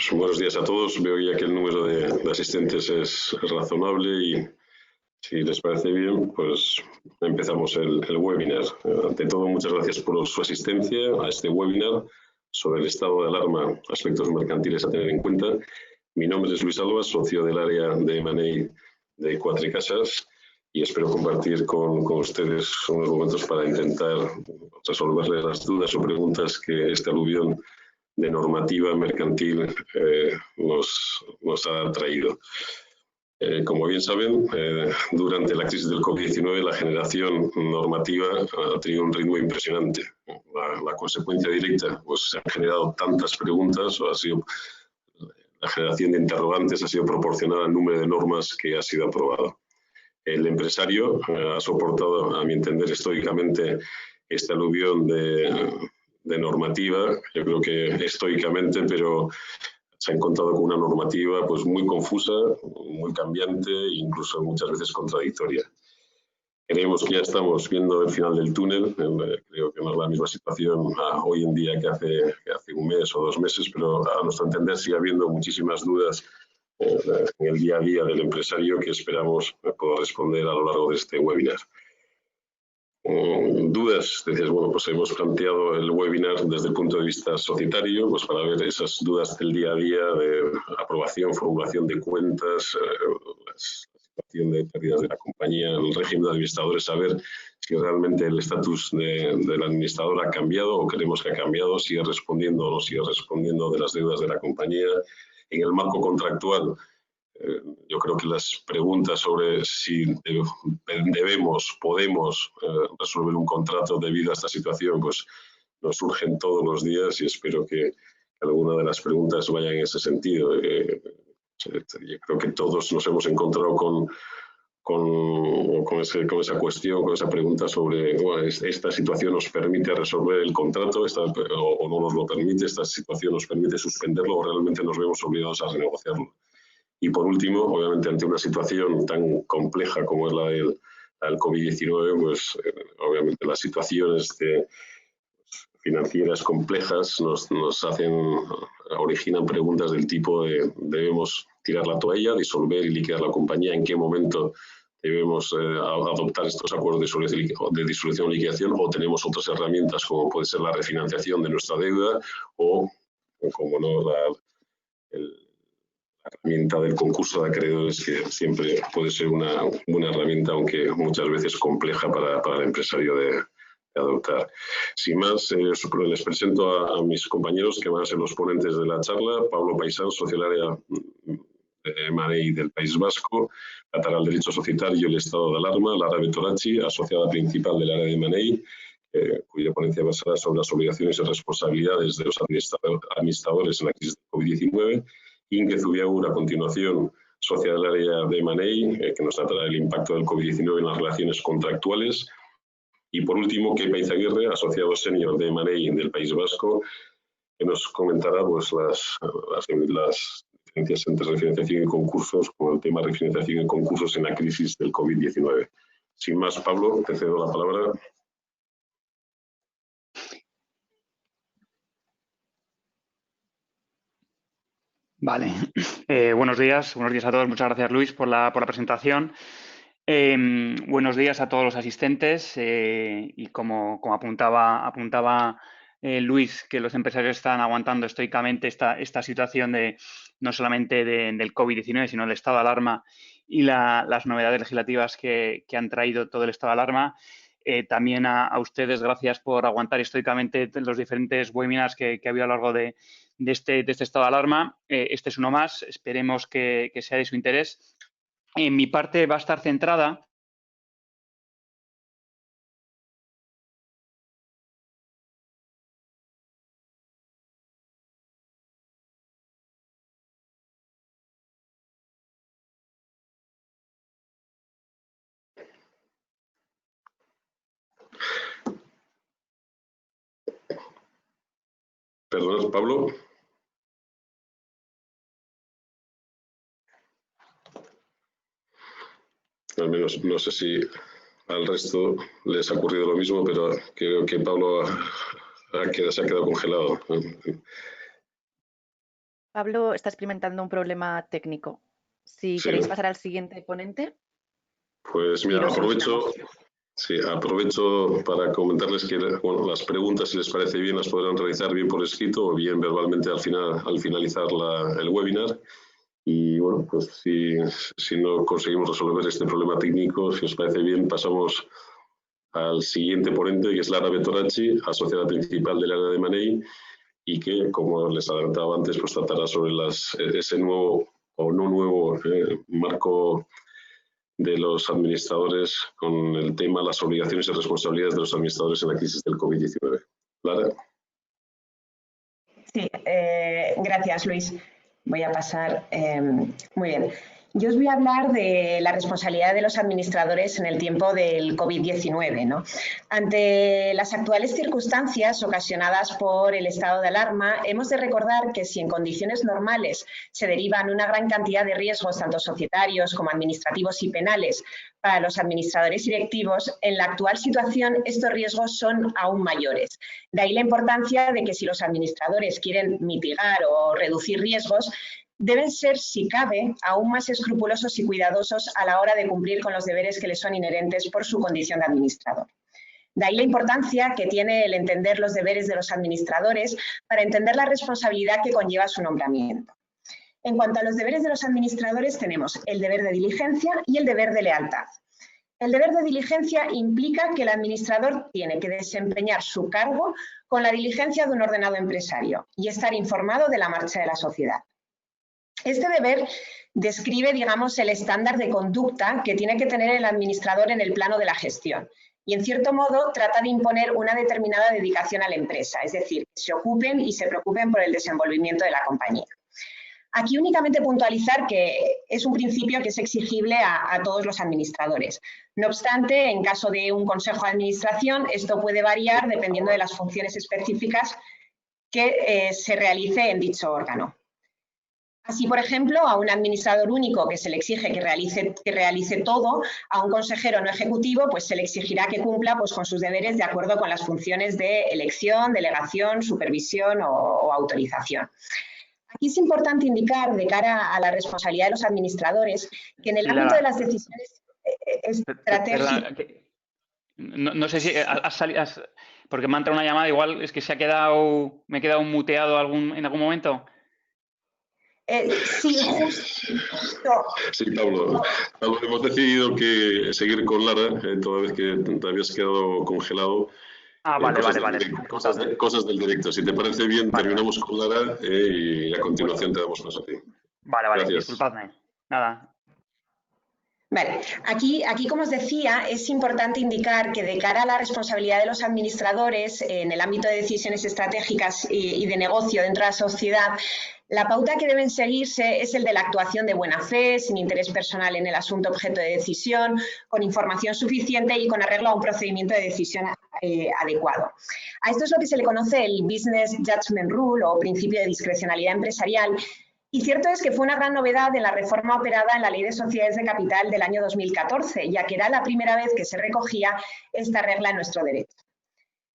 Pues buenos días a todos. Veo ya que el número de asistentes es razonable y si les parece bien, pues empezamos el webinar. Ante todo, muchas gracias por su asistencia a este webinar sobre el estado de alarma, aspectos mercantiles a tener en cuenta. Mi nombre es Luis Alba, socio del área de M&A de Cuatricasas y espero compartir con ustedes unos momentos para intentar resolverles las dudas o preguntas que este aluvión de normativa mercantil nos ha traído. Como bien saben, durante la crisis del COVID-19 la generación normativa ha tenido un ritmo impresionante. La consecuencia directa, pues se han generado tantas preguntas, o ha sido la generación de interrogantes ha sido proporcional al número de normas que ha sido aprobado. El empresario ha soportado, a mi entender, estoicamente este aluvión de normativa, yo creo que estoicamente, pero se ha encontrado con una normativa pues muy confusa, muy cambiante e incluso muchas veces contradictoria. Creemos que ya estamos viendo el final del túnel, creo que no es la misma situación hoy en día que hace un mes o 2 meses, pero a nuestro entender sigue habiendo muchísimas dudas en el día a día del empresario que esperamos poder responder a lo largo de este webinar. Dudas, decías, bueno, pues hemos planteado el webinar desde el punto de vista societario, pues para ver esas dudas del día a día de aprobación, formulación de cuentas, la situación de pérdidas de la compañía, el régimen de administradores, saber si realmente el estatus del administrador ha cambiado o creemos que ha cambiado, sigue respondiendo o no sigue respondiendo de las deudas de la compañía. En el marco contractual, yo creo que las preguntas sobre si podemos resolver un contrato debido a esta situación, pues nos surgen todos los días y espero que alguna de las preguntas vaya en ese sentido. Yo creo que todos nos hemos encontrado con esa cuestión, con esa pregunta sobre bueno, esta situación nos permite resolver el contrato o no nos lo permite, esta situación nos permite suspenderlo o realmente nos vemos obligados a renegociarlo. Y por último, obviamente ante una situación tan compleja como es la del COVID-19, pues obviamente las situaciones financieras complejas originan preguntas del tipo de ¿debemos tirar la toalla, disolver y liquidar la compañía? ¿En qué momento debemos adoptar estos acuerdos de disolución o liquidación? ¿O tenemos otras herramientas como puede ser la refinanciación de nuestra deuda o, como no, la herramienta del concurso de acreedores, que siempre puede ser una buena herramienta, aunque muchas veces compleja para el empresario de adoptar. Sin más, les presento a mis compañeros que van a ser los ponentes de la charla. Pablo Paisán, socio del área de M&A del País Vasco, catara el derecho societario y el estado de alarma. Lara Betorachi, asociada principal del área de M&A, cuya ponencia basará sobre las obligaciones y responsabilidades de los administradores en la crisis de COVID-19. Inge Zubiaur, a continuación, socia del área de M&A, que nos tratará el impacto del COVID-19 en las relaciones contractuales. Y por último, Kepa Izaguirre, asociado senior de M&A del País Vasco, que nos comentará pues, las diferencias entre refinanciación y concursos, con el tema de refinanciación y concursos en la crisis del COVID-19. Sin más, Pablo, te cedo la palabra. Vale, buenos días a todos. Muchas gracias, Luis, por la presentación. Buenos días a todos los asistentes y como apuntaba Luis, que los empresarios están aguantando estoicamente esta situación no solamente del COVID-19, sino del estado de alarma y las novedades legislativas que han traído todo el estado de alarma. También a ustedes, gracias por aguantar estoicamente los diferentes webinars que ha habido a lo largo de este estado de alarma. Este es uno más, esperemos que sea de su interés. En mi parte va a estar centrada Perdón, Pablo. Al menos no sé si al resto les ha ocurrido lo mismo, pero creo que Pablo se ha quedado congelado. Pablo está experimentando un problema técnico. Si Sí. queréis pasar al siguiente ponente. Pues mira, aprovecho para comentarles que las preguntas, si les parece bien, las podrán realizar bien por escrito o bien verbalmente al finalizar el webinar. Y bueno, pues si no conseguimos resolver este problema técnico, si os parece bien, pasamos al siguiente ponente, que es Lara Bertoracci, asociada principal del área de M&A, y que, como les adelantaba antes, pues tratará sobre ese nuevo o no nuevo marco de los administradores con el tema las obligaciones y responsabilidades de los administradores en la crisis del COVID-19. Lara. Sí, gracias, Luis. Voy a pasar. Muy bien. Yo os voy a hablar de la responsabilidad de los administradores en el tiempo del COVID-19, ¿no? Ante las actuales circunstancias ocasionadas por el estado de alarma, hemos de recordar que si en condiciones normales se derivan una gran cantidad de riesgos, tanto societarios como administrativos y penales, para los administradores y directivos, en la actual situación estos riesgos son aún mayores. De ahí la importancia de que si los administradores quieren mitigar o reducir riesgos, deben ser, si cabe, aún más escrupulosos y cuidadosos a la hora de cumplir con los deberes que les son inherentes por su condición de administrador. De ahí la importancia que tiene el entender los deberes de los administradores para entender la responsabilidad que conlleva su nombramiento. En cuanto a los deberes de los administradores, tenemos el deber de diligencia y el deber de lealtad. El deber de diligencia implica que el administrador tiene que desempeñar su cargo con la diligencia de un ordenado empresario y estar informado de la marcha de la sociedad. Este deber describe, digamos, el estándar de conducta que tiene que tener el administrador en el plano de la gestión y, en cierto modo, trata de imponer una determinada dedicación a la empresa, es decir, que se ocupen y se preocupen por el desenvolvimiento de la compañía. Aquí únicamente puntualizar que es un principio que es exigible a todos los administradores. No obstante, en caso de un consejo de administración, esto puede variar dependiendo de las funciones específicas que se realice en dicho órgano. Así, por ejemplo, a un administrador único que se le exige que realice todo, a un consejero no ejecutivo pues se le exigirá que cumpla pues, con sus deberes de acuerdo con las funciones de elección, delegación, supervisión o autorización. Aquí es importante indicar, de cara a la responsabilidad de los administradores, que en el ámbito de las decisiones estratégicas... No sé si has salido, porque me ha entrado una llamada, igual es que me he quedado muteado en algún momento. Sí, justo. Sí, Pablo, hemos decidido que seguir con Lara, toda vez que te habías quedado congelado. Vale. Cosas del directo. Si te parece bien, terminamos con Lara y a continuación te damos paso a ti. Vale, Gracias. Disculpadme. Nada. Vale, aquí, como os decía, es importante indicar que de cara a la responsabilidad de los administradores en el ámbito de decisiones estratégicas y de negocio dentro de la sociedad, la pauta que deben seguirse es el de la actuación de buena fe, sin interés personal en el asunto objeto de decisión, con información suficiente y con arreglo a un procedimiento de decisión adecuado. A esto es lo que se le conoce el Business Judgment Rule o principio de discrecionalidad empresarial. Y cierto es que fue una gran novedad en la reforma operada en la Ley de Sociedades de Capital del año 2014, ya que era la primera vez que se recogía esta regla en nuestro derecho.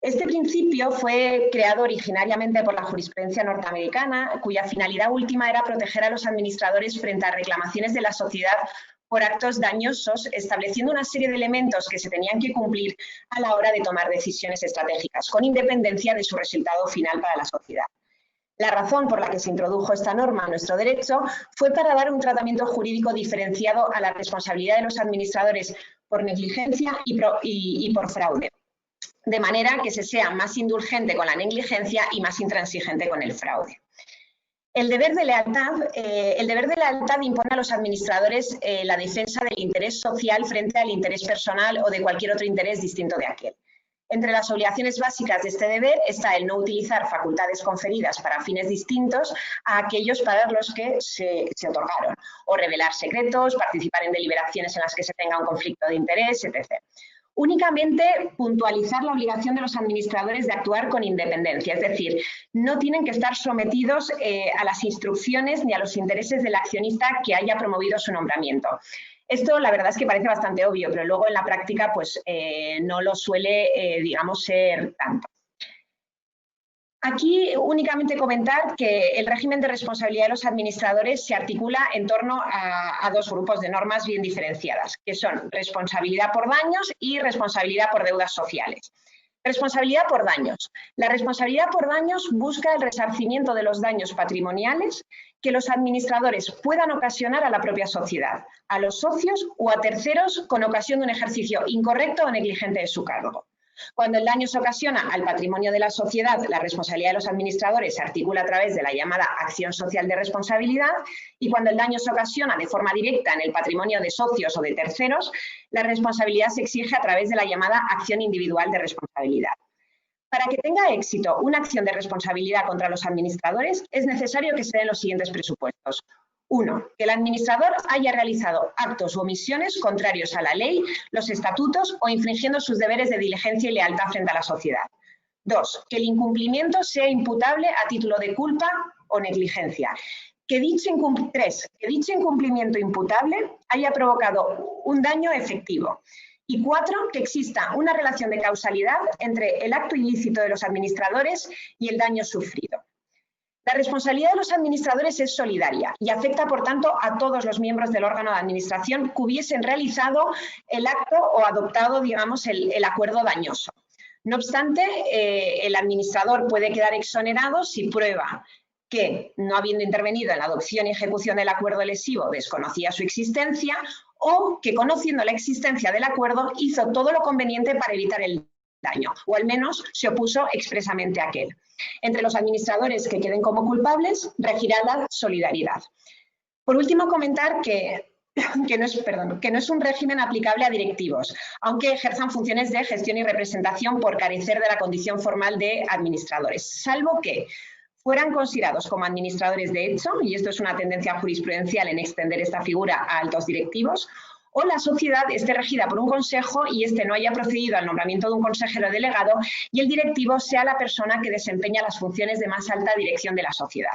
Este principio fue creado originariamente por la jurisprudencia norteamericana, cuya finalidad última era proteger a los administradores frente a reclamaciones de la sociedad por actos dañosos, estableciendo una serie de elementos que se tenían que cumplir a la hora de tomar decisiones estratégicas, con independencia de su resultado final para la sociedad. La razón por la que se introdujo esta norma en nuestro derecho fue para dar un tratamiento jurídico diferenciado a la responsabilidad de los administradores por negligencia y por fraude, de manera que se sea más indulgente con la negligencia y más intransigente con el fraude. El deber de lealtad impone a los administradores la defensa del interés social frente al interés personal o de cualquier otro interés distinto de aquel. Entre las obligaciones básicas de este deber está el no utilizar facultades conferidas para fines distintos a aquellos para los que se otorgaron, o revelar secretos, participar en deliberaciones en las que se tenga un conflicto de interés, etc. Únicamente puntualizar la obligación de los administradores de actuar con independencia, es decir, no tienen que estar sometidos a las instrucciones ni a los intereses del accionista que haya promovido su nombramiento. Esto la verdad es que parece bastante obvio, pero luego en la práctica pues no lo suele, digamos, ser tanto. Aquí únicamente comentar que el régimen de responsabilidad de los administradores se articula en torno a dos grupos de normas bien diferenciadas, que son responsabilidad por daños y responsabilidad por deudas sociales. Responsabilidad por daños. La responsabilidad por daños busca el resarcimiento de los daños patrimoniales que los administradores puedan ocasionar a la propia sociedad, a los socios o a terceros con ocasión de un ejercicio incorrecto o negligente de su cargo. Cuando el daño se ocasiona al patrimonio de la sociedad, la responsabilidad de los administradores se articula a través de la llamada acción social de responsabilidad, y cuando el daño se ocasiona de forma directa en el patrimonio de socios o de terceros, la responsabilidad se exige a través de la llamada acción individual de responsabilidad. Para que tenga éxito una acción de responsabilidad contra los administradores, es necesario que se den los siguientes presupuestos. 1. Que el administrador haya realizado actos o omisiones contrarios a la ley, los estatutos o infringiendo sus deberes de diligencia y lealtad frente a la sociedad. 2. Que el incumplimiento sea imputable a título de culpa o negligencia. 3. Que dicho incumplimiento imputable haya provocado un daño efectivo. Y 4. Que exista una relación de causalidad entre el acto ilícito de los administradores y el daño sufrido. La responsabilidad de los administradores es solidaria y afecta, por tanto, a todos los miembros del órgano de administración que hubiesen realizado el acto o adoptado, digamos, el acuerdo dañoso. No obstante, el administrador puede quedar exonerado si prueba que, no habiendo intervenido en la adopción y ejecución del acuerdo lesivo, desconocía su existencia, o que, conociendo la existencia del acuerdo, hizo todo lo conveniente para evitar el daño, o al menos se opuso expresamente a aquel. Entre los administradores que queden como culpables, regirá la solidaridad. Por último, comentar que no es un régimen aplicable a directivos, aunque ejerzan funciones de gestión y representación por carecer de la condición formal de administradores, salvo que fueran considerados como administradores de hecho, y esto es una tendencia jurisprudencial en extender esta figura a altos directivos, o la sociedad esté regida por un consejo y éste no haya procedido al nombramiento de un consejero delegado y el directivo sea la persona que desempeña las funciones de más alta dirección de la sociedad.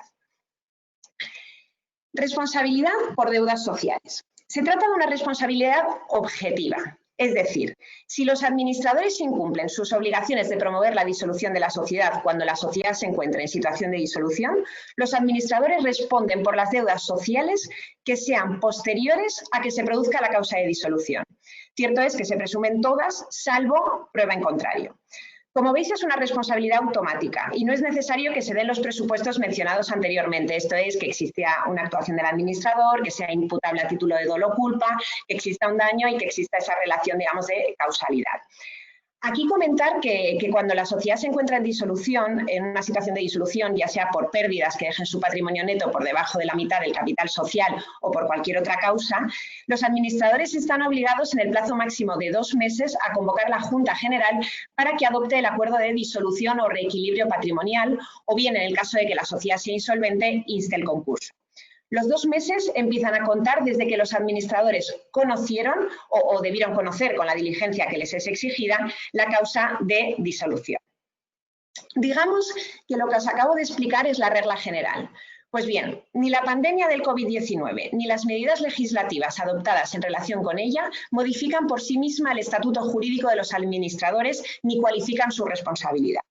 Responsabilidad por deudas sociales. Se trata de una responsabilidad objetiva. Es decir, si los administradores incumplen sus obligaciones de promover la disolución de la sociedad cuando la sociedad se encuentra en situación de disolución, los administradores responden por las deudas sociales que sean posteriores a que se produzca la causa de disolución. Cierto es que se presumen todas, salvo prueba en contrario. Como veis, es una responsabilidad automática y no es necesario que se den los presupuestos mencionados anteriormente. Esto es, que exista una actuación del administrador, que sea imputable a título de dolo o culpa, que exista un daño y que exista esa relación, digamos, de causalidad. Aquí comentar que cuando la sociedad se encuentra en disolución, en una situación de disolución, ya sea por pérdidas que dejen su patrimonio neto por debajo de la mitad del capital social o por cualquier otra causa, los administradores están obligados en el plazo máximo de 2 meses a convocar la Junta General para que adopte el acuerdo de disolución o reequilibrio patrimonial, o bien, en el caso de que la sociedad sea insolvente, inste el concurso. Los 2 meses empiezan a contar desde que los administradores conocieron o debieron conocer con la diligencia que les es exigida la causa de disolución. Digamos que lo que os acabo de explicar es la regla general. Pues bien, ni la pandemia del COVID-19 ni las medidas legislativas adoptadas en relación con ella modifican por sí misma el estatuto jurídico de los administradores ni cualifican su responsabilidad.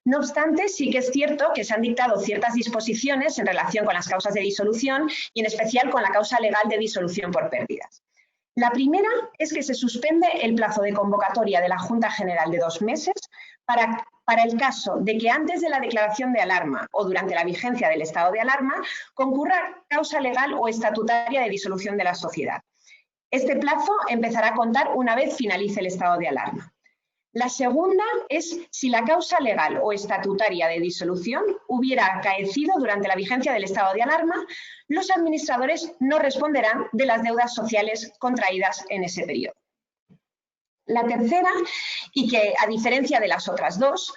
No obstante, sí que es cierto que se han dictado ciertas disposiciones en relación con las causas de disolución y en especial con la causa legal de disolución por pérdidas. La primera es que se suspende el plazo de convocatoria de la Junta General de 2 meses para el caso de que antes de la declaración de alarma o durante la vigencia del estado de alarma concurra causa legal o estatutaria de disolución de la sociedad. Este plazo empezará a contar una vez finalice el estado de alarma. La segunda es si la causa legal o estatutaria de disolución hubiera acaecido durante la vigencia del estado de alarma, los administradores no responderán de las deudas sociales contraídas en ese periodo. La tercera, y que a diferencia de las otras dos,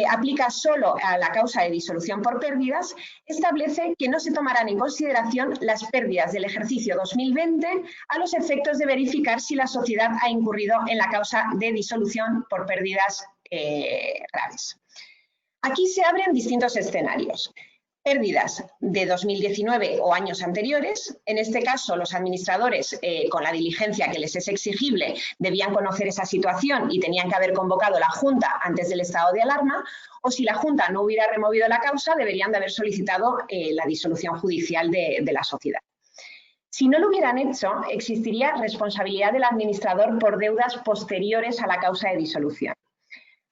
aplica solo a la causa de disolución por pérdidas, establece que no se tomarán en consideración las pérdidas del ejercicio 2020 a los efectos de verificar si la sociedad ha incurrido en la causa de disolución por pérdidas graves. Aquí se abren distintos escenarios. pérdidas de 2019 o años anteriores. En este caso, los administradores, con la diligencia que les es exigible, debían conocer esa situación y tenían que haber convocado la Junta antes del estado de alarma, o si la Junta no hubiera removido la causa, deberían de haber solicitado la disolución judicial de la sociedad. Si no lo hubieran hecho, existiría responsabilidad del administrador por deudas posteriores a la causa de disolución.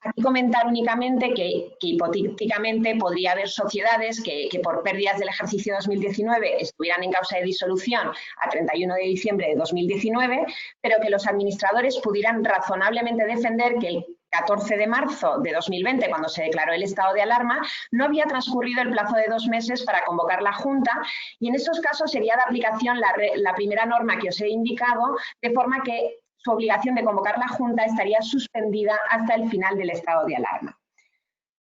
Aquí comentar únicamente que hipotéticamente podría haber sociedades que por pérdidas del ejercicio 2019 estuvieran en causa de disolución a 31 de diciembre de 2019, pero que los administradores pudieran razonablemente defender que el 14 de marzo de 2020, cuando se declaró el estado de alarma, no había transcurrido el plazo de 2 meses para convocar la Junta, y en esos casos sería de aplicación la primera norma que os he indicado, de forma que su obligación de convocar la Junta estaría suspendida hasta el final del estado de alarma.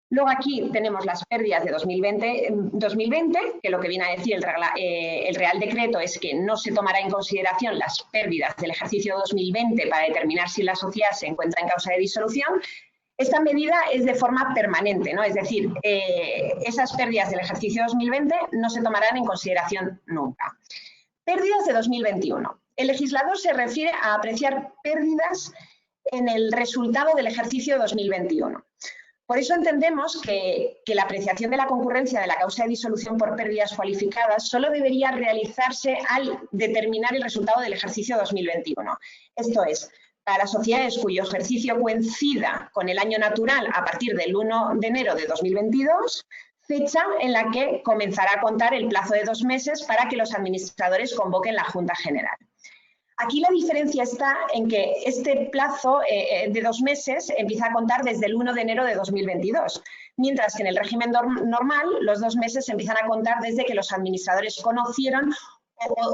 Luego aquí tenemos las pérdidas de 2020, que lo que viene a decir el Real Decreto es que no se tomará en consideración las pérdidas del ejercicio 2020 para determinar si la sociedad se encuentra en causa de disolución. Esta medida es de forma permanente, ¿no? Es decir, esas pérdidas del ejercicio 2020 no se tomarán en consideración nunca. Pérdidas de 2021. El legislador se refiere a apreciar pérdidas en el resultado del ejercicio 2021. Por eso entendemos que la apreciación de la concurrencia de la causa de disolución por pérdidas cualificadas solo debería realizarse al determinar el resultado del ejercicio 2021. Esto es, para las sociedades cuyo ejercicio coincida con el año natural a partir del 1 de enero de 2022, fecha en la que comenzará a contar el plazo de 2 meses para que los administradores convoquen la Junta General. Aquí la diferencia está en que este plazo de 2 meses empieza a contar desde el 1 de enero de 2022, mientras que en el régimen normal los 2 meses empiezan a contar desde que los administradores conocieron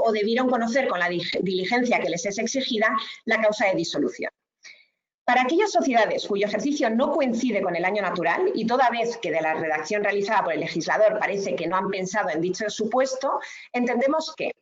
o debieron conocer con la diligencia que les es exigida la causa de disolución. Para aquellas sociedades cuyo ejercicio no coincide con el año natural, y toda vez que de la redacción realizada por el legislador parece que no han pensado en dicho supuesto, entendemos que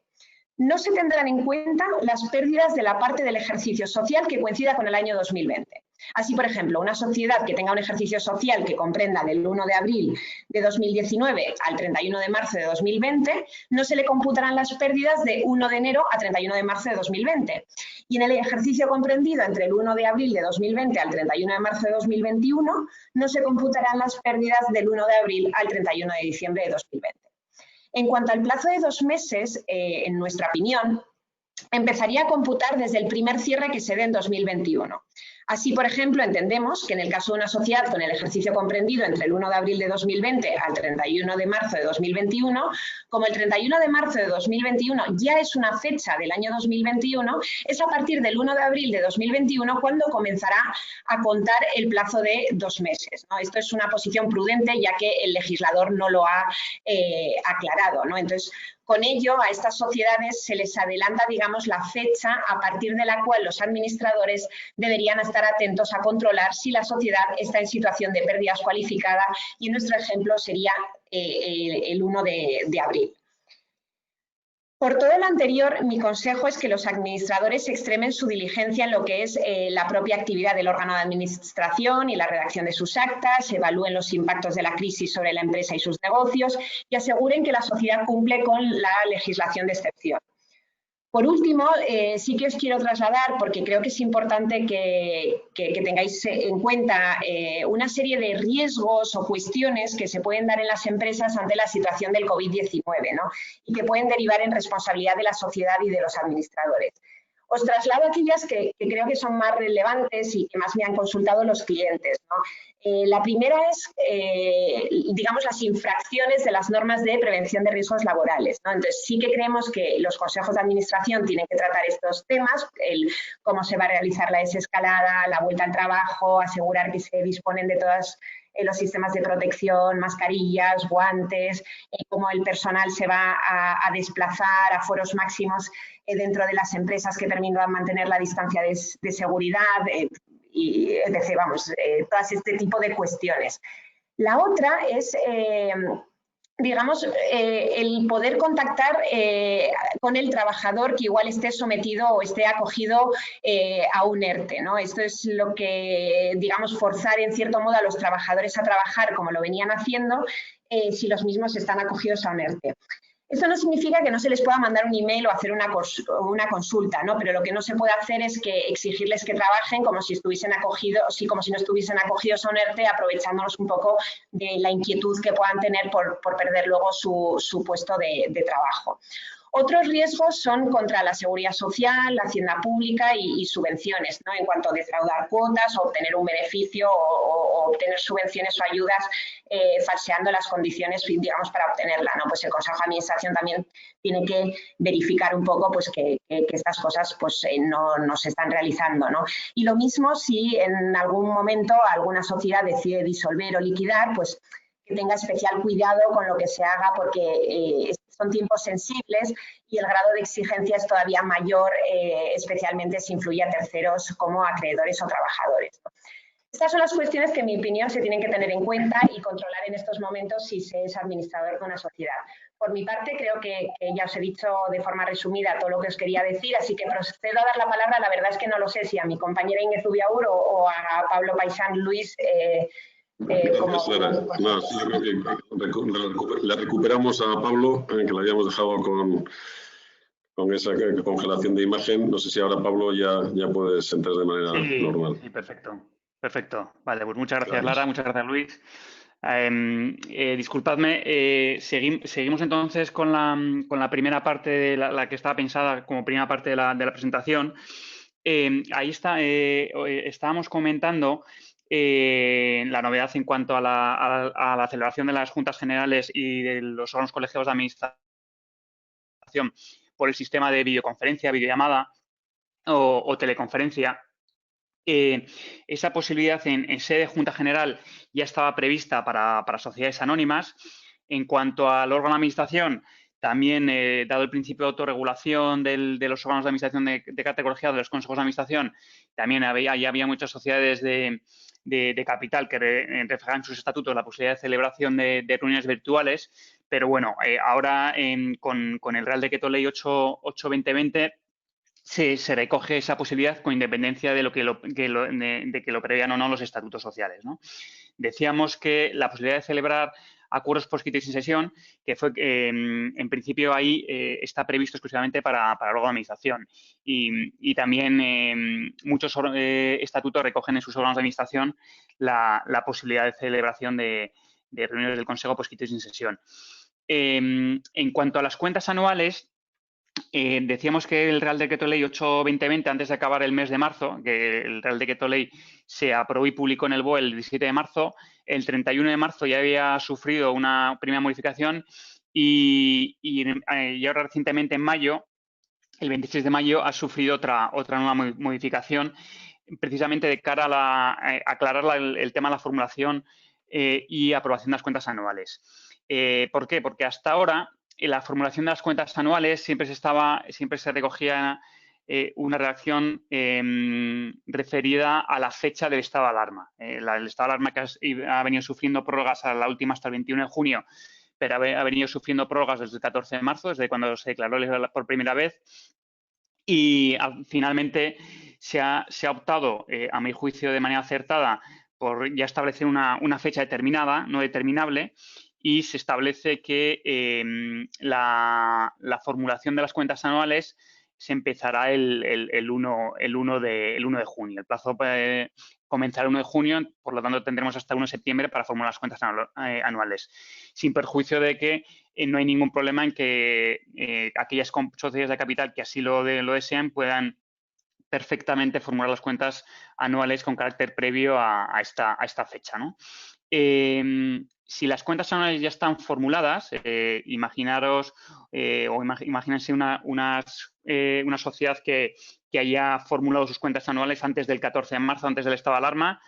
no se tendrán en cuenta las pérdidas de la parte del ejercicio social que coincida con el año 2020. Así, por ejemplo, una sociedad que tenga un ejercicio social que comprenda del 1 de abril de 2019 al 31 de marzo de 2020, no se le computarán las pérdidas de 1 de enero a 31 de marzo de 2020. Y en el ejercicio comprendido entre el 1 de abril de 2020 al 31 de marzo de 2021, no se computarán las pérdidas del 1 de abril al 31 de diciembre de 2020. En cuanto al plazo de 2 meses, en nuestra opinión, empezaría a computar desde el primer cierre que se dé en 2021. Así, por ejemplo, entendemos que en el caso de una sociedad con el ejercicio comprendido entre el 1 de abril de 2020 al 31 de marzo de 2021, como el 31 de marzo de 2021 ya es una fecha del año 2021, es a partir del 1 de abril de 2021 cuando comenzará a contar el plazo de 2 meses, ¿no? Esto es una posición prudente ya que el legislador no lo ha aclarado, ¿no? Entonces, con ello, a estas sociedades se les adelanta, digamos, la fecha a partir de la cual los administradores deberían estar atentos a controlar si la sociedad está en situación de pérdidas cualificada, y en nuestro ejemplo sería el 1 de abril. Por todo lo anterior, mi consejo es que los administradores extremen su diligencia en lo que es la propia actividad del órgano de administración y la redacción de sus actas, evalúen los impactos de la crisis sobre la empresa y sus negocios y aseguren que la sociedad cumple con la legislación de excepción. Por último, sí que os quiero trasladar, porque creo que es importante que tengáis en cuenta una serie de riesgos o cuestiones que se pueden dar en las empresas ante la situación del COVID-19, ¿no? Y que pueden derivar en responsabilidad de la sociedad y de los administradores. Os traslado aquellas que creo que son más relevantes y que más me han consultado los clientes, ¿no? La primera es, digamos, las infracciones de las normas de prevención de riesgos laborales, ¿no? Entonces, sí que creemos que los consejos de administración tienen que tratar estos temas, cómo se va a realizar la desescalada, la vuelta al trabajo, asegurar que se disponen de todos los sistemas de protección, mascarillas, guantes, cómo el personal se va a desplazar a foros máximos dentro de las empresas que permitan mantener la distancia de seguridad, y etc. Vamos, todo este tipo de cuestiones. La otra es digamos, el poder contactar con el trabajador que igual esté sometido o esté acogido a un ERTE, ¿no? Esto es lo que, digamos, forzar en cierto modo a los trabajadores a trabajar como lo venían haciendo si los mismos están acogidos a un ERTE. Esto no significa que no se les pueda mandar un email o hacer una consulta, ¿no? Pero lo que no se puede hacer es que exigirles que trabajen como si estuviesen acogidos, como si no estuviesen acogidos a un ERTE, aprovechándonos un poco de la inquietud que puedan tener por perder luego su puesto de trabajo. Otros riesgos son contra la seguridad social, la hacienda pública y subvenciones, ¿no? En cuanto a defraudar cuotas o obtener un beneficio o obtener subvenciones o ayudas falseando las condiciones, digamos, para obtenerla, ¿no? Pues el Consejo de Administración también tiene que verificar un poco pues, que estas cosas pues, no se están realizando, ¿no? Y lo mismo si en algún momento alguna sociedad decide disolver o liquidar, pues que tenga especial cuidado con lo que se haga porque son tiempos sensibles y el grado de exigencia es todavía mayor, especialmente si influye a terceros como acreedores o trabajadores, ¿no? Estas son las cuestiones que, en mi opinión, se tienen que tener en cuenta y controlar en estos momentos si se es administrador de una sociedad. Por mi parte, creo que ya os he dicho de forma resumida todo lo que os quería decir, así que procedo a dar la palabra. La verdad es que no lo sé si a mi compañera Inés Zubiaur o a Pablo Paisán Luis. La recuperamos a Pablo, que la habíamos dejado con esa congelación de imagen. No sé si ahora, Pablo, ya puedes entrar de manera normal. Sí, perfecto. Perfecto. Vale, pues muchas gracias, Lara, muchas gracias, Luis. Disculpadme, seguimos entonces con la primera parte de la que estaba pensada como primera parte de la presentación. Ahí estábamos comentando la novedad en cuanto a la celebración de las juntas generales y de los órganos colegiados de administración por el sistema de videoconferencia, videollamada o teleconferencia. Esa posibilidad en sede de Junta General ya estaba prevista para sociedades anónimas. En cuanto al órgano de administración, también, dado el principio de autorregulación de los órganos de administración de carácter colegiado, de los consejos de administración, también ya había muchas sociedades de capital que reflejaban en sus estatutos la posibilidad de celebración de reuniones virtuales. Pero bueno, ahora con el Real Decreto Ley 8/2020 se recoge esa posibilidad con independencia de que lo prevean o no los estatutos sociales, ¿no? Decíamos que la posibilidad de celebrar acuerdos por escrito y sin sesión, que fue en principio ahí está previsto exclusivamente para el órgano de administración. Y también muchos estatutos recogen en sus órganos de administración la posibilidad de celebración de reuniones del Consejo por escrito y sin sesión. En cuanto a las cuentas anuales, decíamos que el Real Decreto Ley 8/2020, antes de acabar el mes de marzo, que el Real Decreto Ley se aprobó y publicó en el BOE el 17 de marzo, el 31 de marzo ya había sufrido una primera modificación y ahora recientemente en mayo, el 26 de mayo, ha sufrido otra nueva modificación, precisamente de cara a aclarar el tema de la formulación y aprobación de las cuentas anuales. ¿Por qué? Porque hasta ahora en la formulación de las cuentas anuales siempre se recogía una redacción referida a la fecha del estado de alarma. El estado de alarma que ha venido sufriendo prórrogas a la última hasta el 21 de junio, pero ha venido sufriendo prórrogas desde el 14 de marzo, desde cuando se declaró por primera vez. Y finalmente se ha optado, a mi juicio de manera acertada, por ya establecer una fecha determinada, no determinable, y se establece que la formulación de las cuentas anuales se empezará el 1 de junio. El plazo comenzará el 1 de junio, por lo tanto tendremos hasta el 1 de septiembre para formular las cuentas anuales, sin perjuicio de que no hay ningún problema en que aquellas sociedades de capital que así lo desean puedan perfectamente formular las cuentas anuales con carácter previo a esta fecha, ¿no? Si las cuentas anuales ya están formuladas, imaginaros o imagínense una sociedad que haya formulado sus cuentas anuales antes del 14 de marzo, antes del estado de alarma,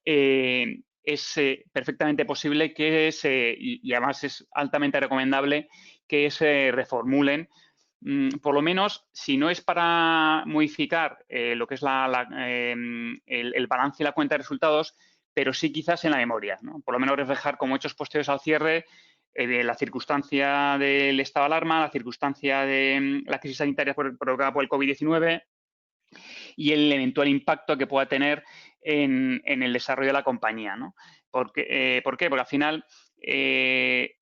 es perfectamente posible que y además es altamente recomendable que se reformulen. Por lo menos, si no es para modificar lo que es el balance y la cuenta de resultados, pero sí quizás en la memoria, ¿no? Por lo menos reflejar como hechos posteriores al cierre la circunstancia del estado de alarma, la circunstancia de la crisis sanitaria provocada por el COVID-19 y el eventual impacto que pueda tener en el desarrollo de la compañía, ¿no? ¿Por qué? Porque al final,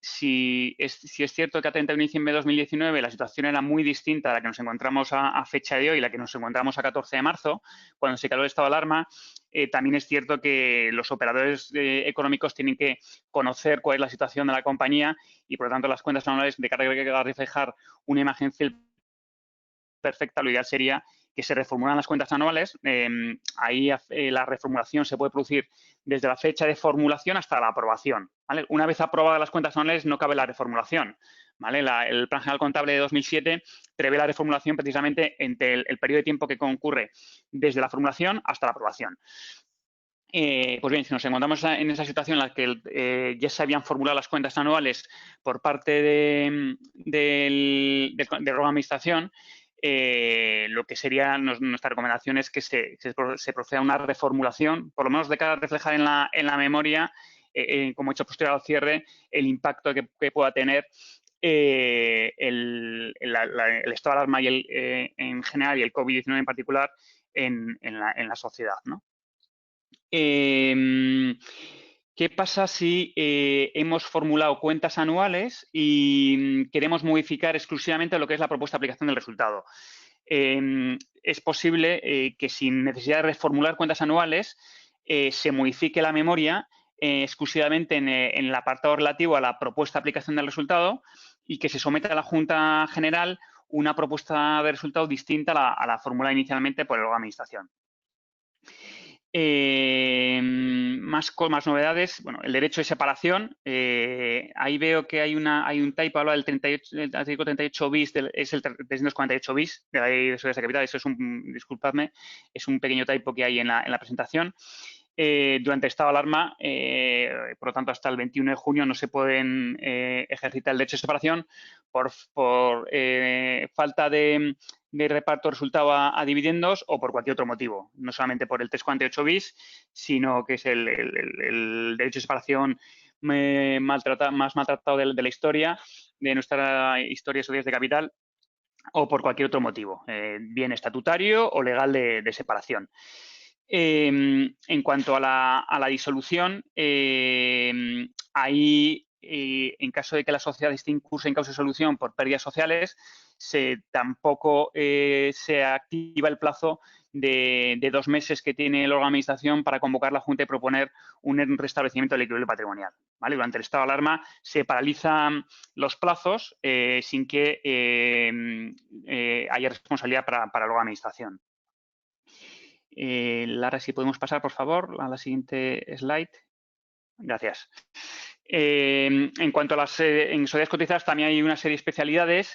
si es cierto que a 31 de diciembre de 2019 la situación era muy distinta a la que nos encontramos a fecha de hoy, la que nos encontramos a 14 de marzo, cuando se creó el estado de alarma, también es cierto que los operadores económicos tienen que conocer cuál es la situación de la compañía y, por lo tanto, las cuentas anuales, de cara a reflejar una imagen perfecta, lo ideal sería que se reformulan las cuentas anuales. Ahí la reformulación se puede producir desde la fecha de formulación hasta la aprobación, ¿vale? Una vez aprobadas las cuentas anuales no cabe la reformulación, ¿vale? El Plan General Contable de 2007 prevé la reformulación precisamente entre el periodo de tiempo que concurre desde la formulación hasta la aprobación. Pues bien, si nos encontramos en esa situación en la que ya se habían formulado las cuentas anuales por parte del órgano de administración, lo que sería nuestra recomendación es que se proceda a una reformulación, por lo menos de cara a reflejar en la memoria, como hecho posterior al cierre, el impacto que pueda tener el estado de alarma y en general y el COVID-19 en particular en la sociedad, ¿no? ¿Qué pasa si hemos formulado cuentas anuales y queremos modificar exclusivamente lo que es la propuesta de aplicación del resultado? Es posible que sin necesidad de reformular cuentas anuales se modifique la memoria exclusivamente en el apartado relativo a la propuesta de aplicación del resultado y que se someta a la Junta General una propuesta de resultado distinta a la formulada inicialmente por el órgano de administración. Más novedades, bueno, el derecho de separación. Ahí veo que hay un typo, habla del artículo 38 bis, es el 348 bis de la Ley de Sociedades de Capital. Eso es disculpadme, es un pequeño typo que hay en la presentación. Durante estado de alarma, por lo tanto, hasta el 21 de junio no se pueden ejercitar el derecho de separación por falta de reparto resultado a dividendos o por cualquier otro motivo, no solamente por el 348 bis, sino que es el derecho de separación más maltratado de la historia, de nuestra historia de sociedades de capital, o por cualquier otro motivo, bien estatutario o legal de separación. En cuanto a la disolución, ahí, en caso de que la sociedad esté incursa en causa de solución por pérdidas sociales, tampoco se activa el plazo de 2 meses que tiene el órgano de administración para convocar la Junta y proponer un restablecimiento del equilibrio patrimonial, ¿vale? Durante el estado de alarma se paralizan los plazos sin que haya responsabilidad para el órgano de administración. Lara, si podemos pasar, por favor, a la siguiente slide. Gracias. En cuanto a las en sociedades cotizadas, también hay una serie de especialidades.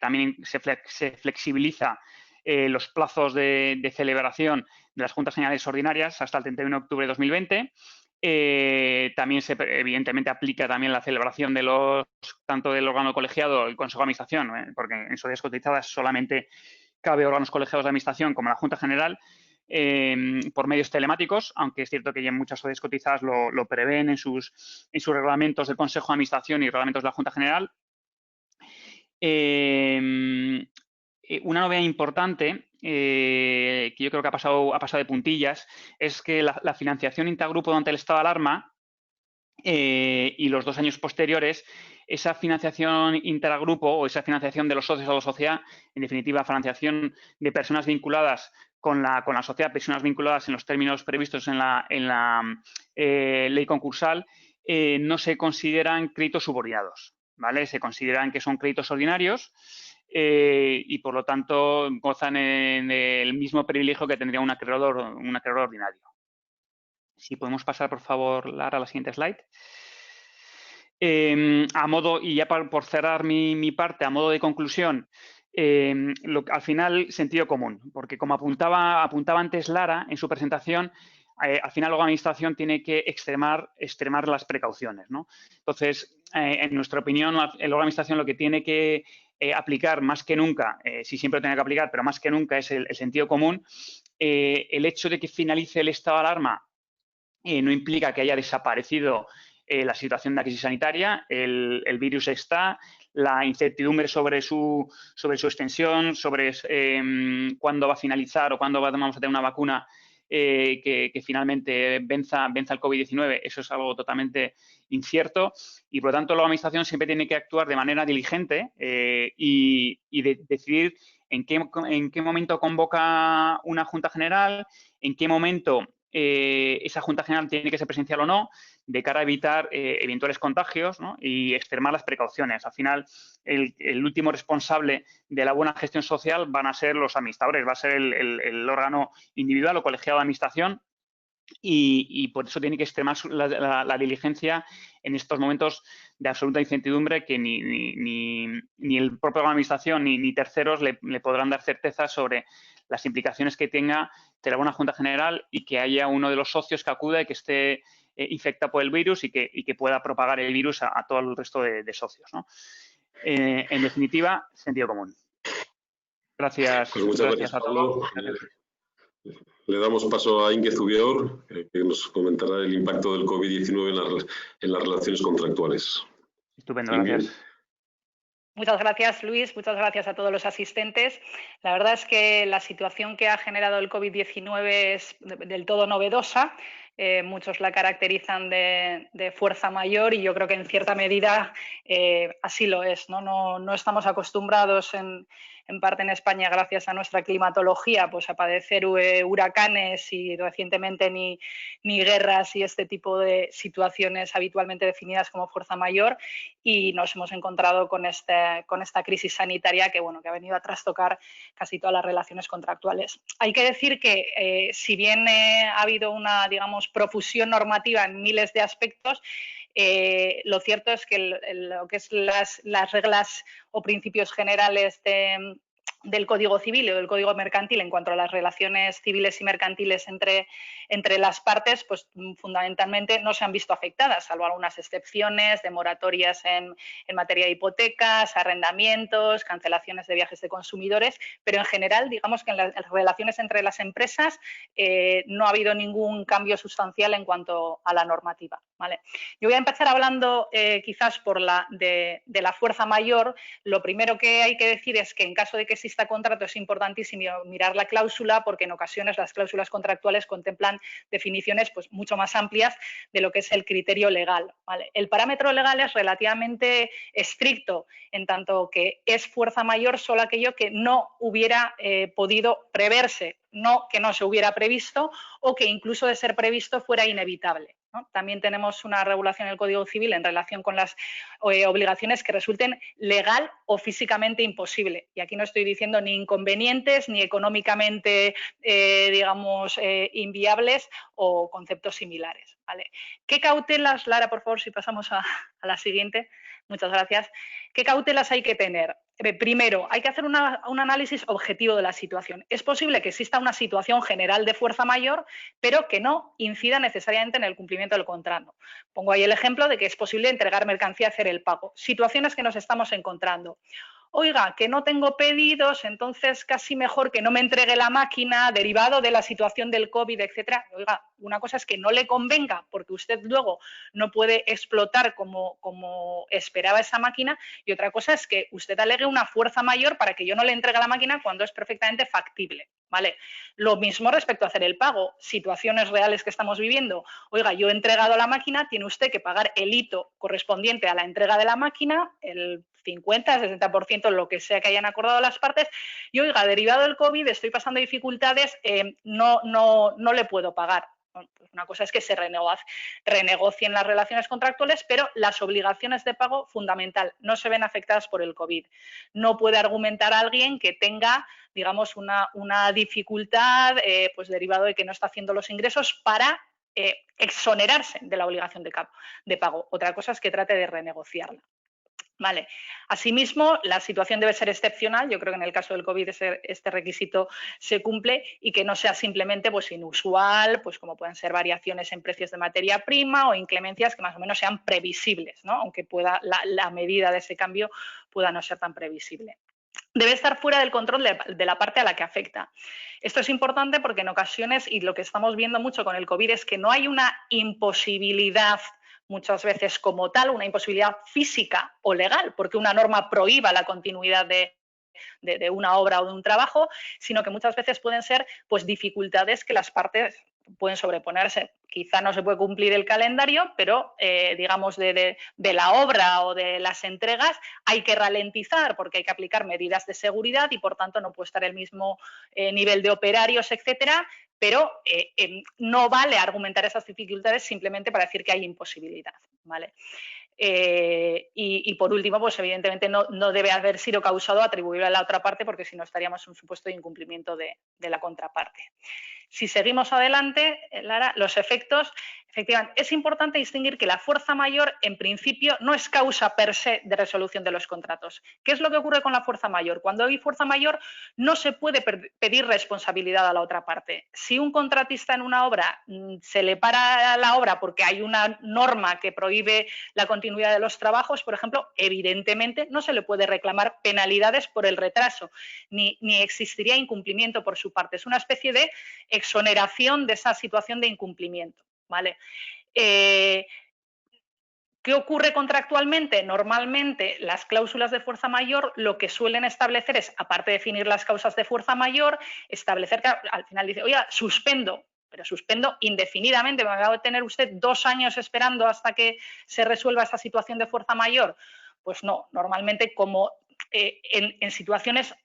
También se flexibiliza los plazos de celebración de las Juntas Generales Ordinarias hasta el 31 de octubre de 2020. También evidentemente aplica también la celebración de tanto del órgano colegiado, el Consejo de Administración, porque en sociedades cotizadas solamente cabe órganos colegiados de administración como la Junta General, por medios telemáticos, aunque es cierto que ya en muchas sociedades cotizadas lo prevén en sus reglamentos del Consejo de Administración y reglamentos de la Junta General. Una novedad importante que yo creo que ha pasado de puntillas es que la financiación intergrupo durante el estado de alarma y los 2 años posteriores, esa financiación intergrupo o esa financiación de los socios o la sociedad, en definitiva, financiación de personas vinculadas con la sociedad, personas vinculadas en los términos previstos en la ley concursal, no se consideran créditos subordinados, ¿vale? Se consideran que son créditos ordinarios y, por lo tanto, gozan del mismo privilegio que tendría un acreedor ordinario. Si podemos pasar, por favor, Lara, a la siguiente slide. Y ya por cerrar mi parte, a modo de conclusión, al final, sentido común, porque como apuntaba antes Lara en su presentación, al final la administración tiene que extremar las precauciones, ¿no? Entonces, en nuestra opinión, el órgano de administración lo que tiene que aplicar más que nunca, sí siempre lo tiene que aplicar, pero más que nunca es el sentido común. El hecho de que finalice el estado de alarma no implica que haya desaparecido la situación de la crisis sanitaria, el virus está, la incertidumbre sobre su extensión, sobre cuándo va a finalizar o cuándo vamos a tener una vacuna que finalmente venza el COVID-19, eso es algo totalmente incierto y, por lo tanto, la Administración siempre tiene que actuar de manera diligente y decidir en qué momento convoca una Junta General, en qué momento esa Junta General tiene que ser presencial o no, de cara a evitar eventuales contagios, ¿no? Y extremar las precauciones. Al final, el último responsable de la buena gestión social van a ser los administradores, va a ser el órgano individual o colegiado de administración y por eso tiene que extremar la diligencia en estos momentos de absoluta incertidumbre que ni el propio órgano de administración ni terceros le podrán dar certeza sobre las implicaciones que tenga de la buena Junta General y que haya uno de los socios que acuda y que esté infectado por el virus y que pueda propagar el virus a todo el resto de socios, ¿no? En definitiva, sentido común. Gracias. Pues muchas gracias a todos. Le damos paso a Inge Zubiaur, que nos comentará el impacto del COVID-19 en las relaciones contractuales. Estupendo, gracias. Muchas gracias, Luis. Muchas gracias a todos los asistentes. La verdad es que la situación que ha generado el COVID-19 es del todo novedosa. Muchos la caracterizan de fuerza mayor y yo creo que en cierta medida así lo es, ¿no? No estamos acostumbrados en parte en España, gracias a nuestra climatología, pues a padecer huracanes y recientemente ni guerras y este tipo de situaciones habitualmente definidas como fuerza mayor, y nos hemos encontrado con esta crisis sanitaria que, bueno, que ha venido a trastocar casi todas las relaciones contractuales. Hay que decir que si bien ha habido una, digamos, profusión normativa en miles de aspectos, lo cierto es que lo que es las reglas o principios generales del Código Civil o del Código Mercantil en cuanto a las relaciones civiles y mercantiles entre las partes, pues fundamentalmente no se han visto afectadas, salvo algunas excepciones de moratorias en materia de hipotecas, arrendamientos, cancelaciones de viajes de consumidores, pero en general, digamos que en las relaciones entre las empresas no ha habido ningún cambio sustancial en cuanto a la normativa, ¿vale? Yo voy a empezar hablando quizás de la fuerza mayor. Lo primero que hay que decir es que en caso de que exista contrato es importantísimo mirar la cláusula, porque en ocasiones las cláusulas contractuales contemplan definiciones pues mucho más amplias de lo que es el criterio legal, ¿vale? El parámetro legal es relativamente estricto, en tanto que es fuerza mayor solo aquello que no hubiera podido preverse, no que no se hubiera previsto o que incluso de ser previsto fuera inevitable, ¿no? También tenemos una regulación en el Código Civil en relación con las obligaciones que resulten legal o físicamente imposible. Y aquí no estoy diciendo ni inconvenientes ni económicamente, digamos, inviables o conceptos similares, ¿vale? ¿Qué cautelas, Lara, por favor, si pasamos a la siguiente? Muchas gracias. ¿Qué cautelas hay que tener? Primero, hay que hacer un análisis objetivo de la situación. Es posible que exista una situación general de fuerza mayor, pero que no incida necesariamente en el cumplimiento del contrato. Pongo ahí el ejemplo de que es posible entregar mercancía y hacer el pago. Situaciones que nos estamos encontrando. Oiga, que no tengo pedidos, entonces casi mejor que no me entregue la máquina, derivado de la situación del COVID, etcétera. Oiga, una cosa es que no le convenga porque usted luego no puede explotar como esperaba esa máquina, y otra cosa es que usted alegue una fuerza mayor para que yo no le entregue la máquina cuando es perfectamente factible, ¿vale? Lo mismo respecto a hacer el pago. Situaciones reales que estamos viviendo. Oiga, yo he entregado la máquina, tiene usted que pagar el hito correspondiente a la entrega de la máquina, el 50, 60%, lo que sea que hayan acordado las partes, y oiga, derivado del COVID estoy pasando dificultades, no le puedo pagar. Bueno, pues una cosa es que se renegocien las relaciones contractuales, pero las obligaciones de pago, fundamental, no se ven afectadas por el COVID. No puede argumentar a alguien que tenga, digamos, una dificultad pues derivado de que no está haciendo los ingresos para exonerarse de la obligación de pago. Otra cosa es que trate de renegociarla. Vale. Asimismo, la situación debe ser excepcional. Yo creo que en el caso del COVID este requisito se cumple y que no sea simplemente pues, inusual, pues como pueden ser variaciones en precios de materia prima o inclemencias que más o menos sean previsibles, ¿no? Aunque pueda la medida de ese cambio pueda no ser tan previsible. Debe estar fuera del control de la parte a la que afecta. Esto es importante porque en ocasiones, y lo que estamos viendo mucho con el COVID, es que no hay una imposibilidad muchas veces como tal, una imposibilidad física o legal, porque una norma prohíba la continuidad de una obra o de un trabajo, sino que muchas veces pueden ser pues dificultades que las partes pueden sobreponerse. Quizá no se puede cumplir el calendario, pero digamos de la obra o de las entregas hay que ralentizar porque hay que aplicar medidas de seguridad y por tanto no puede estar el mismo nivel de operarios, etcétera, pero no vale argumentar esas dificultades simplemente para decir que hay imposibilidad, ¿vale? Y por último, pues evidentemente no debe haber sido causado atribuible a la otra parte porque si no estaríamos en un supuesto de incumplimiento de la contraparte. Si seguimos adelante, Lara, los efectos, efectivamente, es importante distinguir que la fuerza mayor en principio no es causa per se de resolución de los contratos. ¿Qué es lo que ocurre con la fuerza mayor? Cuando hay fuerza mayor no se puede pedir responsabilidad a la otra parte. Si un contratista en una obra se le para la obra porque hay una norma que prohíbe la continuidad de los trabajos, por ejemplo, evidentemente no se le puede reclamar penalidades por el retraso, ni existiría incumplimiento por su parte. Es una especie de exoneración de esa situación de incumplimiento, ¿vale? ¿Qué ocurre contractualmente? Normalmente las cláusulas de fuerza mayor lo que suelen establecer es, aparte de definir las causas de fuerza mayor, establecer que al final dice, oiga, suspendo, pero suspendo indefinidamente, me va a tener usted 2 años esperando hasta que se resuelva esa situación de fuerza mayor. Pues no, normalmente como en situaciones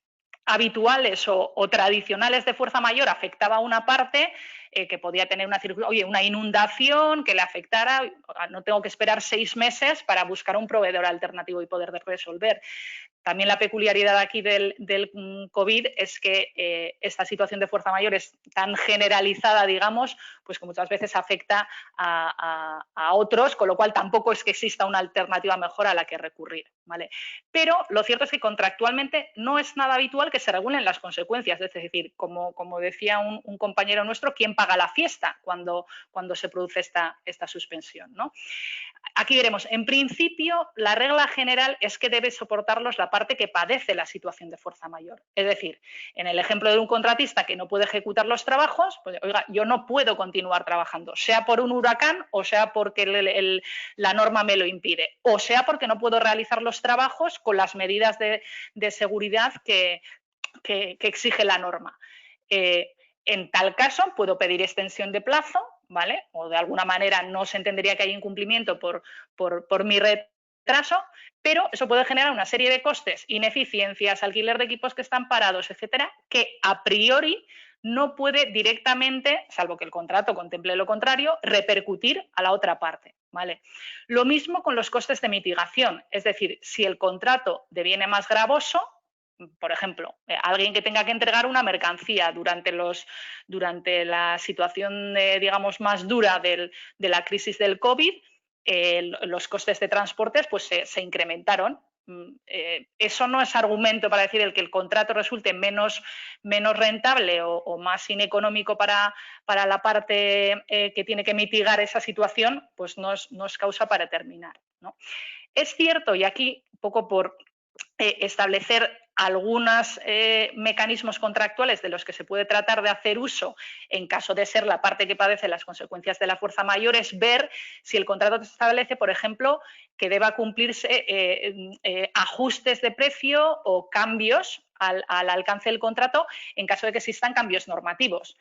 habituales o tradicionales de fuerza mayor afectaba a una parte que podía tener una inundación que le afectara, no tengo que esperar 6 meses para buscar un proveedor alternativo y poder resolver. También la peculiaridad aquí del COVID es que esta situación de fuerza mayor es tan generalizada, digamos, pues que muchas veces afecta a otros, con lo cual tampoco es que exista una alternativa mejor a la que recurrir, ¿vale? Pero lo cierto es que contractualmente no es nada habitual que se regulen las consecuencias, es decir, como decía un compañero nuestro, ¿quién paga la fiesta cuando se produce esta suspensión, ¿no? Aquí veremos, en principio, la regla general es que debe soportarlos la parte que padece la situación de fuerza mayor. Es decir, en el ejemplo de un contratista que no puede ejecutar los trabajos, pues, oiga, yo no puedo continuar trabajando, sea por un huracán o sea porque la norma me lo impide, o sea porque no puedo realizar los trabajos con las medidas de seguridad que exige la norma. En tal caso, puedo pedir extensión de plazo, ¿vale? O de alguna manera no se entendería que hay incumplimiento por mi retraso, pero eso puede generar una serie de costes, ineficiencias, alquiler de equipos que están parados, etcétera, que a priori no puede directamente, salvo que el contrato contemple lo contrario, repercutir a la otra parte, ¿vale? Lo mismo con los costes de mitigación, es decir, si el contrato deviene más gravoso, por ejemplo, alguien que tenga que entregar una mercancía durante la situación, digamos, más dura de la crisis del COVID, los costes de transportes pues, se incrementaron. Eso no es argumento para decir que el contrato resulte menos rentable o más ineconómico para la parte que tiene que mitigar esa situación, pues no es causa para terminar, ¿no? Es cierto, y aquí un poco por establecer algunos mecanismos contractuales de los que se puede tratar de hacer uso en caso de ser la parte que padece las consecuencias de la fuerza mayor, es ver si el contrato establece, por ejemplo, que deba cumplirse ajustes de precio o cambios al alcance del contrato en caso de que existan cambios normativos.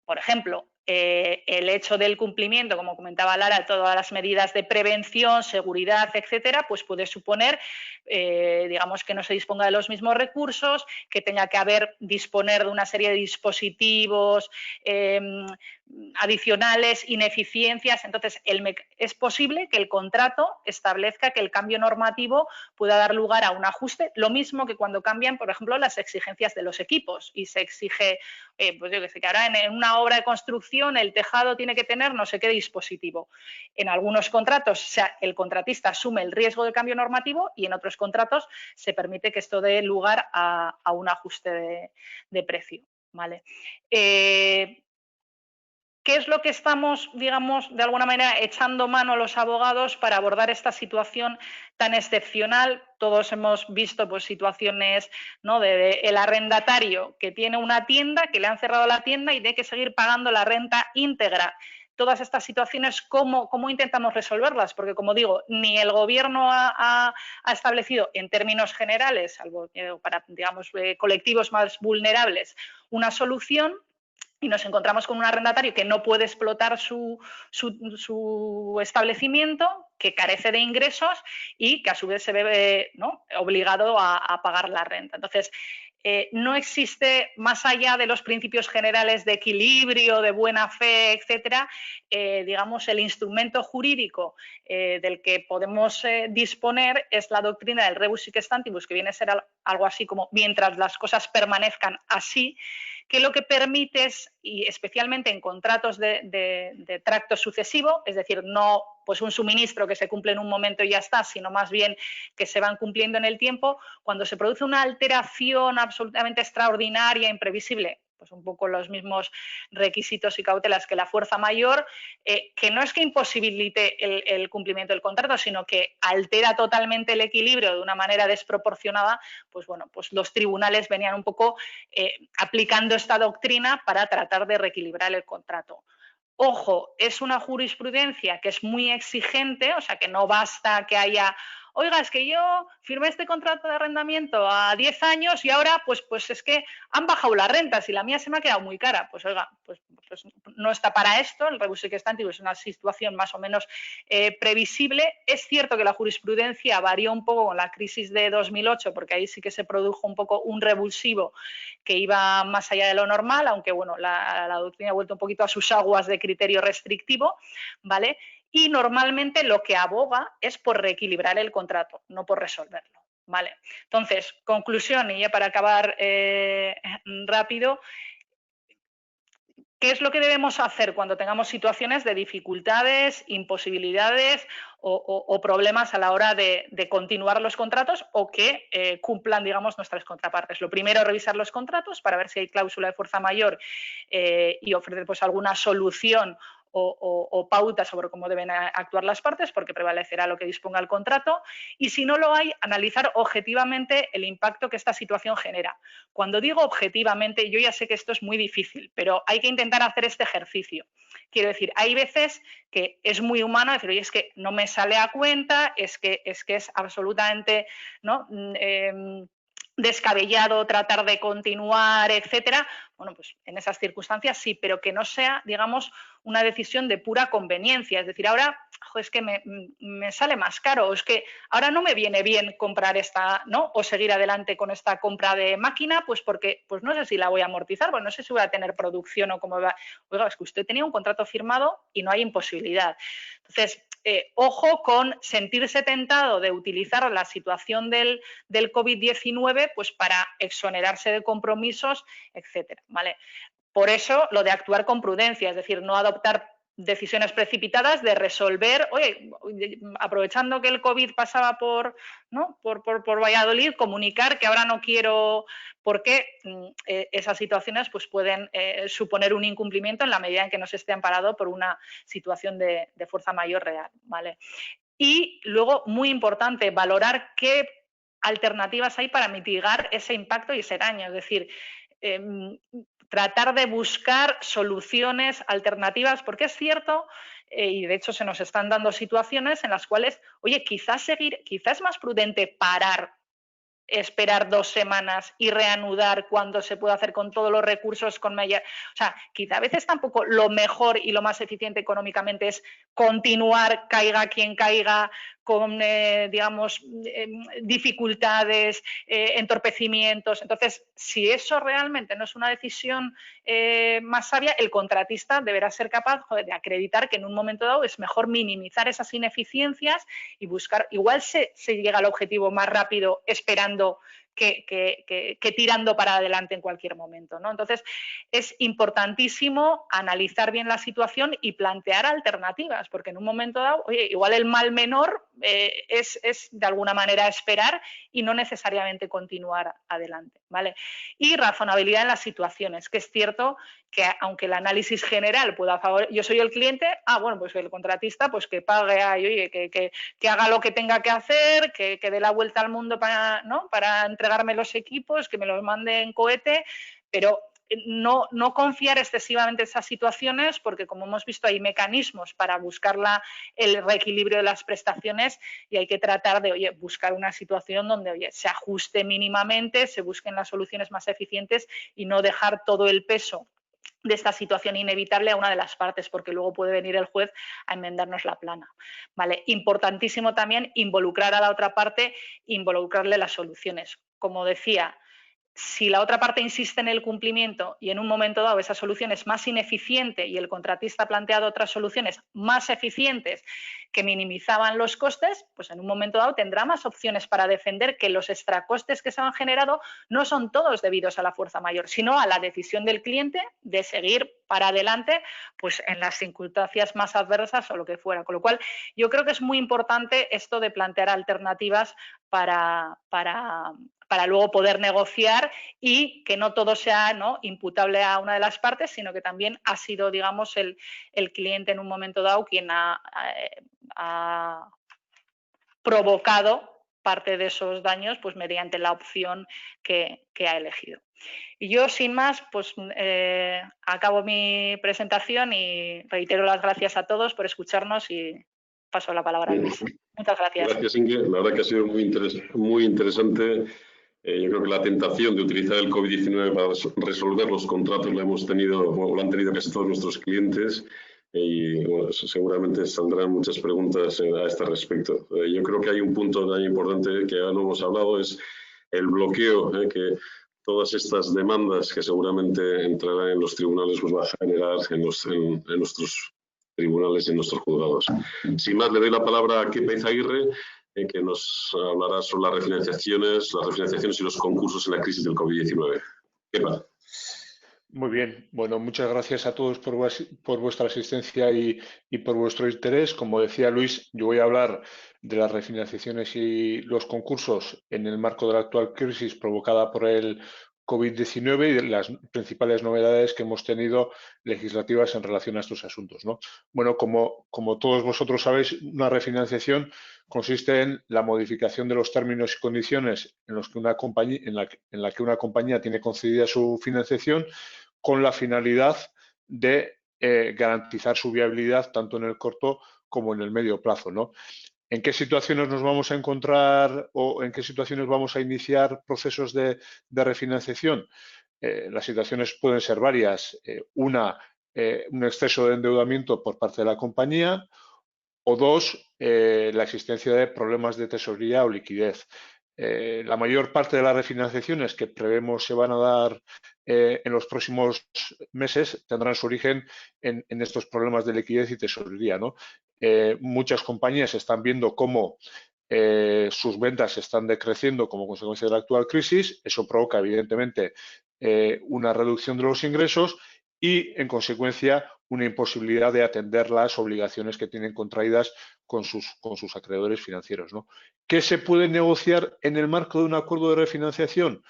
Por ejemplo, el hecho del cumplimiento, como comentaba Lara, todas las medidas de prevención, seguridad, etcétera, pues puede suponer, digamos, que no se disponga de los mismos recursos, que tenga que disponer de una serie de dispositivos adicionales, ineficiencias. Entonces, es posible que el contrato establezca que el cambio normativo pueda dar lugar a un ajuste, lo mismo que cuando cambian, por ejemplo, las exigencias de los equipos y se exige, pues yo que sé, que ahora en una obra de construcción el tejado tiene que tener no sé qué dispositivo. En algunos contratos, o sea, el contratista asume el riesgo del cambio normativo y en otros contratos se permite que esto dé lugar a un ajuste de precio, ¿vale? ¿Qué es lo que estamos, digamos, de alguna manera echando mano a los abogados para abordar esta situación tan excepcional? Todos hemos visto pues, situaciones, ¿no?, de el arrendatario que tiene una tienda, que le han cerrado la tienda y tiene que seguir pagando la renta íntegra todas estas situaciones, ¿cómo intentamos resolverlas? Porque, como digo, ni el Gobierno ha establecido en términos generales, salvo para, digamos, colectivos más vulnerables, una solución, y nos encontramos con un arrendatario que no puede explotar su establecimiento, que carece de ingresos y que a su vez se ve, ¿no?, obligado a pagar la renta. Entonces, no existe, más allá de los principios generales de equilibrio, de buena fe, etcétera, digamos, el instrumento jurídico del que podemos disponer es la doctrina del rebus sic stantibus, que viene a ser algo así como mientras las cosas permanezcan así, que lo que permite es, y especialmente en contratos de tracto sucesivo, es decir, no pues un suministro que se cumple en un momento y ya está, sino más bien que se van cumpliendo en el tiempo, cuando se produce una alteración absolutamente extraordinaria, imprevisible, pues un poco los mismos requisitos y cautelas que la fuerza mayor, que no es que imposibilite el cumplimiento del contrato, sino que altera totalmente el equilibrio de una manera desproporcionada, pues bueno, pues los tribunales venían un poco aplicando esta doctrina para tratar de reequilibrar el contrato. Ojo, es una jurisprudencia que es muy exigente, o sea que no basta que haya, oiga, es que yo firmé este contrato de arrendamiento a 10 años y ahora pues es que han bajado las rentas y la mía se me ha quedado muy cara. Pues oiga, pues no está para esto, el rebus sic stantibus es una situación más o menos previsible. Es cierto que la jurisprudencia varió un poco con la crisis de 2008, porque ahí sí que se produjo un poco un revulsivo que iba más allá de lo normal, aunque bueno, la doctrina ha vuelto un poquito a sus aguas de criterio restrictivo, ¿vale? Y normalmente lo que aboga es por reequilibrar el contrato, no por resolverlo, ¿vale? Entonces, conclusión, y ya para acabar rápido, ¿qué es lo que debemos hacer cuando tengamos situaciones de dificultades, imposibilidades o problemas a la hora de continuar los contratos o que cumplan, digamos, nuestras contrapartes? Lo primero, revisar los contratos para ver si hay cláusula de fuerza mayor y ofrecer pues alguna solución o pautas sobre cómo deben actuar las partes, porque prevalecerá lo que disponga el contrato, y si no lo hay, analizar objetivamente el impacto que esta situación genera. Cuando digo objetivamente, yo ya sé que esto es muy difícil, pero hay que intentar hacer este ejercicio. Quiero decir, hay veces que es muy humano decir, oye, es que no me sale a cuenta, es que es absolutamente, ¿no?, descabellado tratar de continuar, etcétera. Bueno, pues en esas circunstancias sí, pero que no sea, digamos, una decisión de pura conveniencia. Es decir, ahora es que me sale más caro, o es que ahora no me viene bien comprar esta, ¿no?, o seguir adelante con esta compra de máquina, pues porque pues no sé si la voy a amortizar, pues no sé si voy a tener producción o cómo va. Oiga, es que usted tenía un contrato firmado y no hay imposibilidad. Entonces, ojo con sentirse tentado de utilizar la situación del COVID-19 pues para exonerarse de compromisos, etcétera, ¿vale? Por eso lo de actuar con prudencia, es decir, no adoptar decisiones precipitadas de resolver, oye, aprovechando que el COVID pasaba por Valladolid, comunicar que ahora no quiero, porque esas situaciones pues pueden suponer un incumplimiento en la medida en que no se esté amparado por una situación de fuerza mayor real, ¿vale? Y luego, muy importante, valorar qué alternativas hay para mitigar ese impacto y ese daño, es decir, tratar de buscar soluciones alternativas, porque es cierto, y de hecho se nos están dando situaciones en las cuales, oye, quizás es más prudente parar, esperar 2 semanas y reanudar cuando se puede hacer con todos los recursos, o sea, quizá a veces tampoco lo mejor y lo más eficiente económicamente es continuar, caiga quien caiga, con, digamos, dificultades, entorpecimientos. Entonces, si eso realmente no es una decisión más sabia, el contratista deberá ser capaz de acreditar que en un momento dado es mejor minimizar esas ineficiencias y buscar, igual se llega al objetivo más rápido esperando que tirando para adelante en cualquier momento, ¿no? Entonces, es importantísimo analizar bien la situación y plantear alternativas, porque en un momento dado, oye, igual el mal menor es de alguna manera esperar y no necesariamente continuar adelante, ¿vale? Y razonabilidad en las situaciones, que es cierto que aunque el análisis general pueda favorecer, yo soy el cliente, bueno, pues el contratista, pues que pague, oye, que haga lo que tenga que hacer, que dé la vuelta al mundo para entregarme los equipos, que me los mande en cohete, pero no confiar excesivamente en esas situaciones, porque como hemos visto hay mecanismos para buscar el reequilibrio de las prestaciones y hay que tratar de buscar una situación donde se ajuste mínimamente, se busquen las soluciones más eficientes y no dejar todo el peso de esta situación inevitable a una de las partes, porque luego puede venir el juez a enmendarnos la plana. ¿Vale? Importantísimo también involucrar a la otra parte, involucrarle las soluciones. Como decía, si la otra parte insiste en el cumplimiento y en un momento dado esa solución es más ineficiente y el contratista ha planteado otras soluciones más eficientes que minimizaban los costes, pues en un momento dado tendrá más opciones para defender que los extracostes que se han generado no son todos debidos a la fuerza mayor, sino a la decisión del cliente de seguir para adelante pues en las circunstancias más adversas o lo que fuera. Con lo cual, yo creo que es muy importante esto de plantear alternativas para luego poder negociar y que no todo sea, ¿no?, imputable a una de las partes, sino que también ha sido, digamos, el cliente en un momento dado quien ha provocado parte de esos daños pues mediante la opción que ha elegido. Y yo, sin más, pues acabo mi presentación y reitero las gracias a todos por escucharnos y paso la palabra a Luis. Muchas gracias. Gracias, Inge. La verdad que ha sido muy interesante. Yo creo que la tentación de utilizar el COVID-19 para resolver los contratos la hemos tenido, o lo han tenido casi todos nuestros clientes, y bueno, seguramente saldrán muchas preguntas a este respecto. Yo creo que hay un punto tan importante que ya no hemos hablado, es el bloqueo que todas estas demandas que seguramente entrarán en los tribunales pues va a generar en nuestros tribunales y en nuestros juzgados. Sin más, le doy la palabra a Kepa Izaguirre, que nos hablará sobre las refinanciaciones y los concursos en la crisis del COVID-19. Kepa. Muy bien, bueno, muchas gracias a todos por vuestra asistencia y por vuestro interés. Como decía Luis, yo voy a hablar de las refinanciaciones y los concursos en el marco de la actual crisis provocada por el COVID-19 y de las principales novedades que hemos tenido legislativas en relación a estos asuntos, ¿no? Bueno, como todos vosotros sabéis, una refinanciación consiste en la modificación de los términos y condiciones en los que en la que una compañía tiene concedida su financiación con la finalidad de garantizar su viabilidad tanto en el corto como en el medio plazo, ¿no? ¿En qué situaciones nos vamos a encontrar o en qué situaciones vamos a iniciar procesos de refinanciación? Las situaciones pueden ser varias. Un exceso de endeudamiento por parte de la compañía, o dos, la existencia de problemas de tesorería o liquidez. La mayor parte de las refinanciaciones que prevemos se van a dar en los próximos meses tendrán su origen en estos problemas de liquidez y tesorería, ¿no? Muchas compañías están viendo cómo sus ventas están decreciendo como consecuencia de la actual crisis. Eso provoca, evidentemente, una reducción de los ingresos y, en consecuencia, una imposibilidad de atender las obligaciones que tienen contraídas con sus acreedores financieros, ¿no? ¿Qué se puede negociar en el marco de un acuerdo de refinanciación?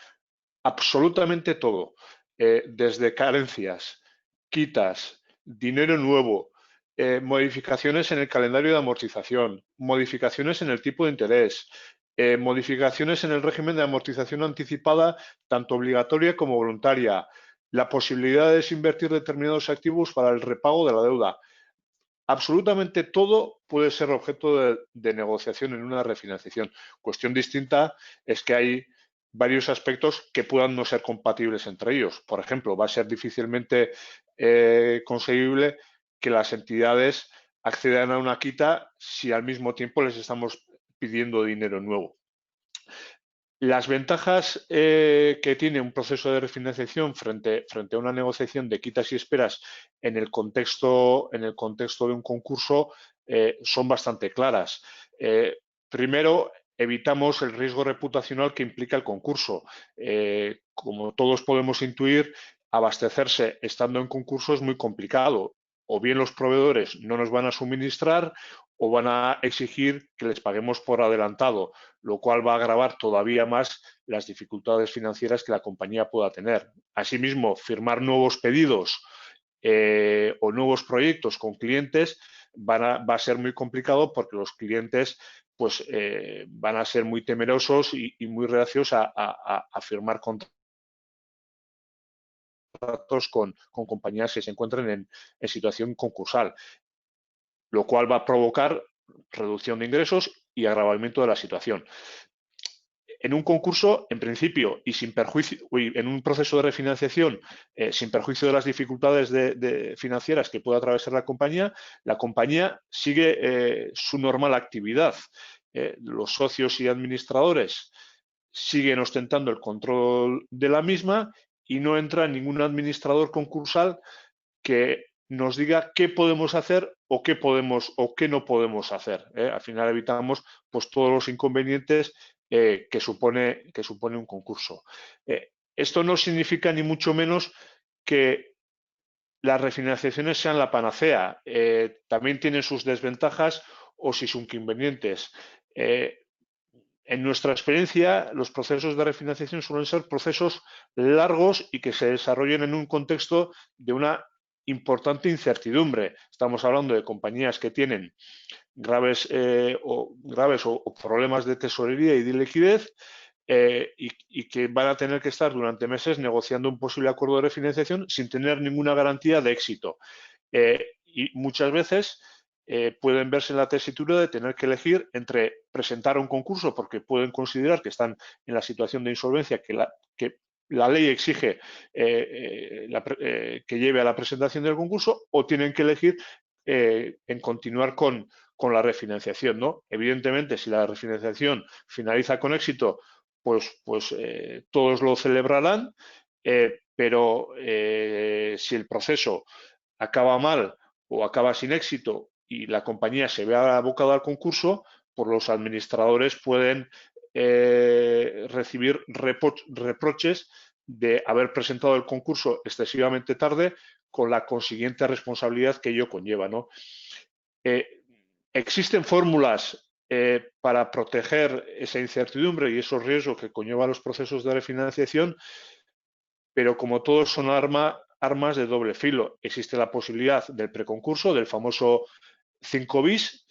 Absolutamente todo, desde carencias, quitas, dinero nuevo, modificaciones en el calendario de amortización, modificaciones en el tipo de interés, modificaciones en el régimen de amortización anticipada, tanto obligatoria como voluntaria, la posibilidad de desinvertir determinados activos para el repago de la deuda. Absolutamente todo puede ser objeto de negociación en una refinanciación. Cuestión distinta es que hay varios aspectos que puedan no ser compatibles entre ellos. Por ejemplo, va a ser difícilmente conseguible que las entidades accedan a una quita si al mismo tiempo les estamos pidiendo dinero nuevo. Las ventajas que tiene un proceso de refinanciación frente a una negociación de quitas y esperas en el contexto de un concurso son bastante claras. Primero, evitamos el riesgo reputacional que implica el concurso. Como todos podemos intuir, abastecerse estando en concurso es muy complicado. O bien los proveedores no nos van a suministrar o van a exigir que les paguemos por adelantado, lo cual va a agravar todavía más las dificultades financieras que la compañía pueda tener. Asimismo, firmar nuevos pedidos o nuevos proyectos con clientes va a ser muy complicado porque los clientes pues, van a ser muy temerosos y muy reacios a firmar contratos contratos con compañías que se encuentren en situación concursal, lo cual va a provocar reducción de ingresos y agravamiento de la situación. En un concurso, en principio, y sin perjuicio, en un proceso de refinanciación, sin perjuicio de las dificultades financieras que pueda atravesar la compañía sigue su normal actividad. Los socios y administradores siguen ostentando el control de la misma y no entra ningún administrador concursal que nos diga qué podemos hacer o qué no podemos hacer. Al final evitamos pues todos los inconvenientes que supone un concurso. Esto no significa ni mucho menos que las refinanciaciones sean la panacea. También tienen sus desventajas o sus inconvenientes. En nuestra experiencia, los procesos de refinanciación suelen ser procesos largos y que se desarrollen en un contexto de una importante incertidumbre. Estamos hablando de compañías que tienen graves o problemas de tesorería y de liquidez y que van a tener que estar durante meses negociando un posible acuerdo de refinanciación sin tener ninguna garantía de éxito. Y muchas veces pueden verse en la tesitura de tener que elegir entre presentar un concurso porque pueden considerar que están en la situación de insolvencia que la ley exige que lleve a la presentación del concurso, o tienen que elegir en continuar con la refinanciación, ¿no? Evidentemente, si la refinanciación finaliza con éxito, pues todos lo celebrarán, pero si el proceso acaba mal o acaba sin éxito y la compañía se ve abocada al concurso, pues los administradores pueden recibir reproches de haber presentado el concurso excesivamente tarde, con la consiguiente responsabilidad que ello conlleva, ¿no? Existen fórmulas para proteger esa incertidumbre y esos riesgos que conllevan los procesos de refinanciación, pero como todos son armas de doble filo. Existe la posibilidad del preconcurso, del famoso 5 bis,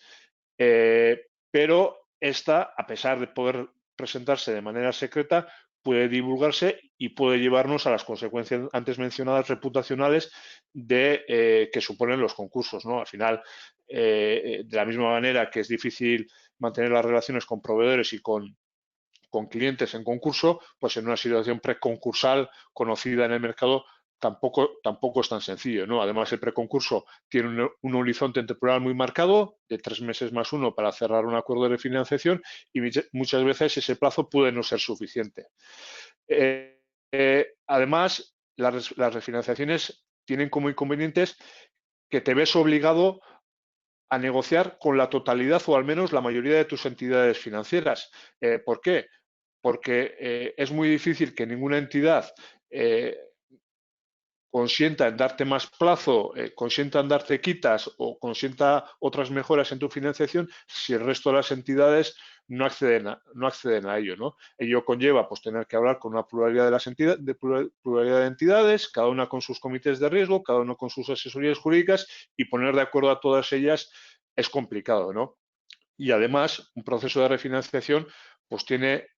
pero esta, a pesar de poder presentarse de manera secreta, puede divulgarse y puede llevarnos a las consecuencias antes mencionadas reputacionales que suponen los concursos, ¿no? Al final, de la misma manera que es difícil mantener las relaciones con proveedores y con clientes en concurso, pues en una situación preconcursal conocida en el mercado tampoco es tan sencillo, ¿no? Además, el preconcurso tiene un horizonte temporal muy marcado, de 3 meses más 1 para cerrar un acuerdo de financiación, y muchas veces ese plazo puede no ser suficiente. Además, las refinanciaciones tienen como inconvenientes que te ves obligado a negociar con la totalidad o al menos la mayoría de tus entidades financieras. ¿Por qué? Porque es muy difícil que ninguna entidad consienta en darte más plazo, consienta en darte quitas o consienta otras mejoras en tu financiación si el resto de las entidades no acceden a ello, ¿no? Ello conlleva pues tener que hablar con una pluralidad de entidades, cada una con sus comités de riesgo, cada uno con sus asesorías jurídicas, y poner de acuerdo a todas ellas es complicado, ¿no? Y además, un proceso de refinanciación pues tiene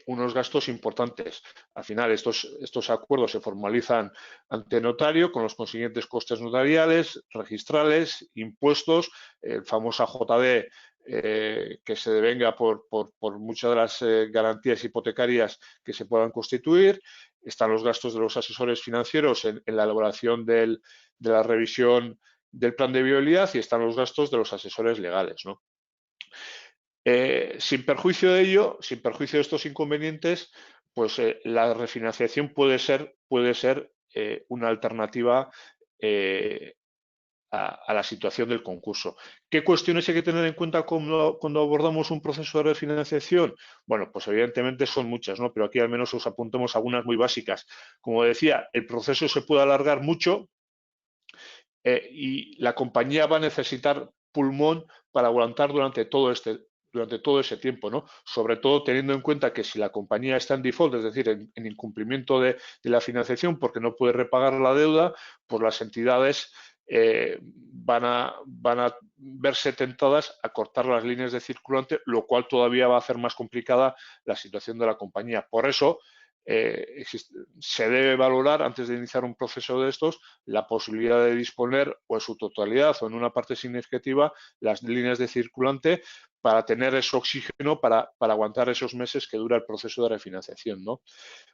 unos gastos importantes. Al final, estos acuerdos se formalizan ante notario con los consiguientes costes notariales, registrales, impuestos, el famoso JD que se devenga por muchas de las garantías hipotecarias que se puedan constituir. Están los gastos de los asesores financieros en la elaboración de la revisión del plan de viabilidad, y están los gastos de los asesores legales, ¿no? Sin perjuicio de ello, sin perjuicio de estos inconvenientes, pues la refinanciación puede ser una alternativa a la situación del concurso. ¿Qué cuestiones hay que tener en cuenta cuando abordamos un proceso de refinanciación? Bueno, pues evidentemente son muchas, ¿no? Pero aquí al menos os apuntamos algunas muy básicas. Como decía, el proceso se puede alargar mucho y la compañía va a necesitar pulmón para aguantar durante todo ese tiempo, ¿no? Sobre todo teniendo en cuenta que si la compañía está en default, es decir, en incumplimiento de la financiación porque no puede repagar la deuda, pues las entidades van a verse tentadas a cortar las líneas de circulante, lo cual todavía va a hacer más complicada la situación de la compañía. Por eso, se debe valorar antes de iniciar un proceso de estos la posibilidad de disponer o en su totalidad o en una parte significativa las líneas de circulante para tener ese oxígeno para aguantar esos meses que dura el proceso de refinanciación, ¿no?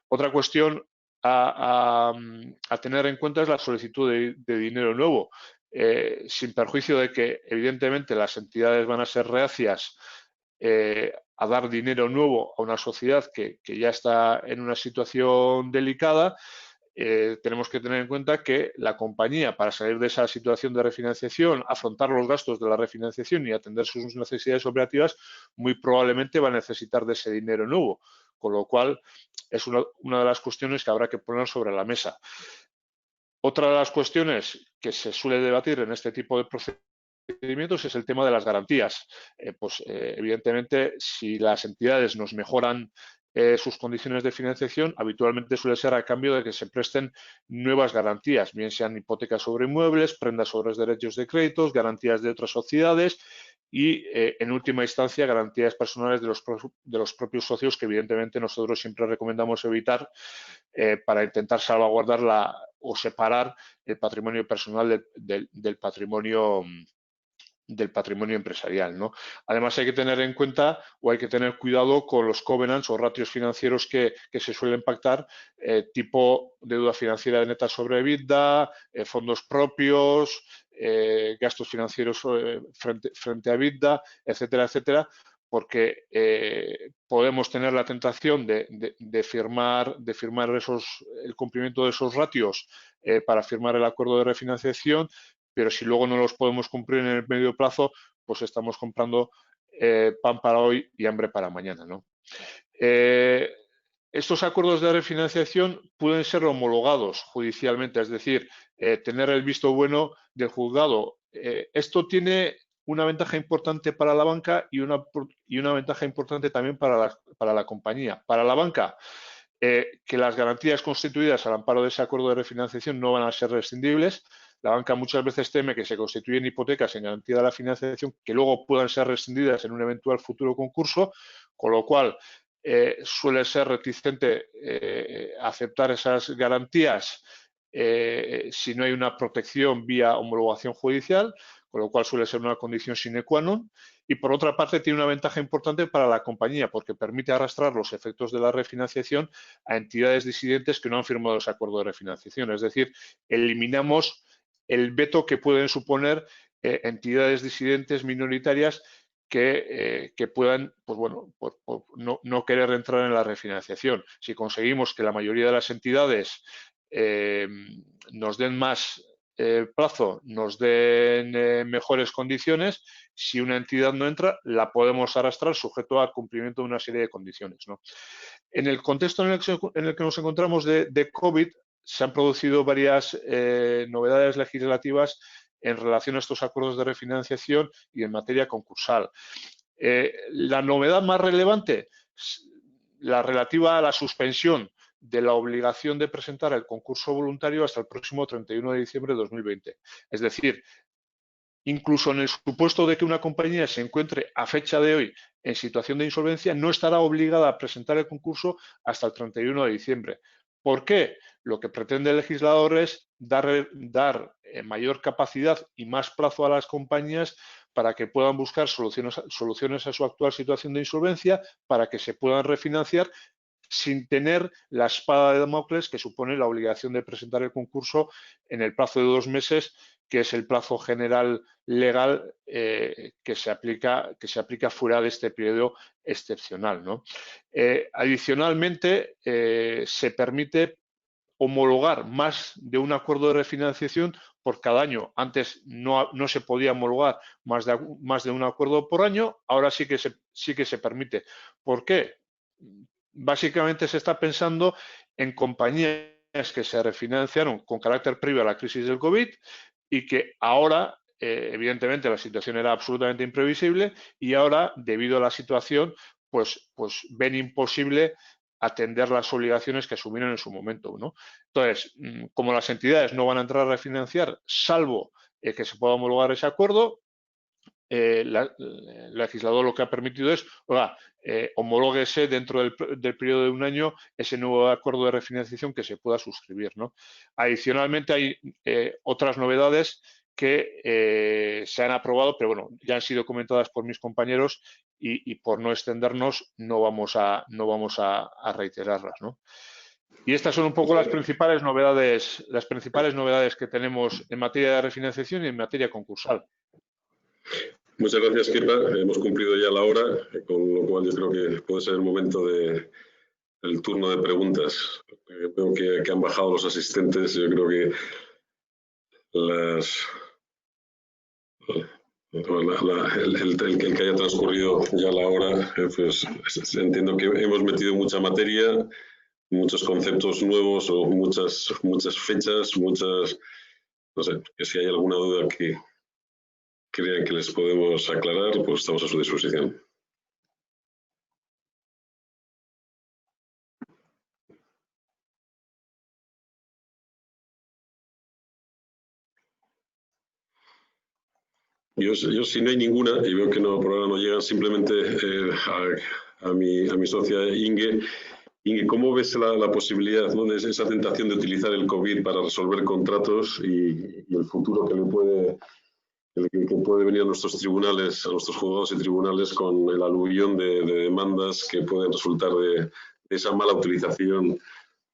Otra cuestión a tener en cuenta es la solicitud de dinero nuevo, sin perjuicio de que evidentemente las entidades van a ser reacias a dar dinero nuevo a una sociedad que ya está en una situación delicada. Tenemos que tener en cuenta que la compañía, para salir de esa situación de refinanciación, afrontar los gastos de la refinanciación y atender sus necesidades operativas, muy probablemente va a necesitar de ese dinero nuevo, con lo cual es una de las cuestiones que habrá que poner sobre la mesa. Otra de las cuestiones que se suele debatir en este tipo de procedimientos es el tema de las garantías. Evidentemente, si las entidades nos mejoran sus condiciones de financiación, habitualmente suele ser a cambio de que se presten nuevas garantías, bien sean hipotecas sobre inmuebles, prendas sobre derechos de créditos, garantías de otras sociedades y, en última instancia, garantías personales de los propios socios, que evidentemente nosotros siempre recomendamos evitar para intentar salvaguardar o separar el patrimonio personal del patrimonio empresarial, ¿no? Además, hay que tener en cuenta o hay que tener cuidado con los covenants o ratios financieros que se suelen pactar, tipo deuda financiera neta sobre EBITDA, fondos propios, gastos financieros frente a EBITDA, etcétera, etcétera, porque podemos tener la tentación de firmar el cumplimiento de esos ratios para firmar el acuerdo de refinanciación, pero si luego no los podemos cumplir en el medio plazo, pues estamos comprando pan para hoy y hambre para mañana, ¿no? Estos acuerdos de refinanciación pueden ser homologados judicialmente, es decir, tener el visto bueno del juzgado. Esto tiene una ventaja importante para la banca y una ventaja importante también para la compañía. Para la banca, que las garantías constituidas al amparo de ese acuerdo de refinanciación no van a ser rescindibles. La banca muchas veces teme que se constituyen hipotecas en garantía de la financiación que luego puedan ser rescindidas en un eventual futuro concurso, con lo cual suele ser reticente a aceptar esas garantías si no hay una protección vía homologación judicial, con lo cual suele ser una condición sine qua non. Y por otra parte tiene una ventaja importante para la compañía porque permite arrastrar los efectos de la refinanciación a entidades disidentes que no han firmado ese acuerdo de refinanciación. Es decir, eliminamos el veto que pueden suponer entidades disidentes minoritarias que puedan, pues bueno, por no querer entrar en la refinanciación. Si conseguimos que la mayoría de las entidades nos den más plazo, nos den mejores condiciones, si una entidad no entra, la podemos arrastrar sujeto al cumplimiento de una serie de condiciones, ¿no? En el contexto en el que nos encontramos de COVID, se han producido varias novedades legislativas en relación a estos acuerdos de refinanciación y en materia concursal. La novedad más relevante, la relativa a la suspensión de la obligación de presentar el concurso voluntario hasta el próximo 31 de diciembre de 2020. Es decir, incluso en el supuesto de que una compañía se encuentre a fecha de hoy en situación de insolvencia, no estará obligada a presentar el concurso hasta el 31 de diciembre. ¿Por qué? Lo que pretende el legislador es dar mayor capacidad y más plazo a las compañías para que puedan buscar soluciones a su actual situación de insolvencia, para que se puedan refinanciar sin tener la espada de Damocles que supone la obligación de presentar el concurso en el plazo de 2 meses, que es el plazo general legal que se aplica fuera de este periodo excepcional, ¿no? Adicionalmente, se permite homologar más de un acuerdo de refinanciación por cada año. Antes no se podía homologar más de un acuerdo por año, ahora sí que se permite. ¿Por qué? Básicamente se está pensando en compañías que se refinanciaron con carácter previo a la crisis del COVID y que ahora, evidentemente, la situación era absolutamente imprevisible y ahora, debido a la situación, pues ven imposible atender las obligaciones que asumieron en su momento, ¿no? Entonces, como las entidades no van a entrar a refinanciar, salvo que se pueda homologar ese acuerdo, el legislador lo que ha permitido es, oiga, homológuese dentro del periodo de un año ese nuevo acuerdo de refinanciación que se pueda suscribir, ¿no? Adicionalmente hay otras novedades que se han aprobado, pero bueno, ya han sido comentadas por mis compañeros y por no extendernos no vamos a reiterarlas, ¿no? Y estas son un poco las principales novedades que tenemos en materia de refinanciación y en materia concursal. Muchas gracias, Kepa. Hemos cumplido ya la hora, con lo cual yo creo que puede ser el momento del turno de preguntas. Veo que han bajado los asistentes. Yo creo que el que haya transcurrido ya la hora, pues entiendo que hemos metido mucha materia, muchos conceptos nuevos o muchas fechas, no sé, que si hay alguna duda que crean que les podemos aclarar, pues estamos a su disposición. Yo si no hay ninguna, y veo que no, por ahora no llegan, simplemente a mi socia Inge. Inge, ¿cómo ves la posibilidad, ¿no?, de esa tentación de utilizar el COVID para resolver contratos y el futuro que puede venir a nuestros tribunales, a nuestros juzgados y tribunales con el aluvión de demandas que pueden resultar de esa mala utilización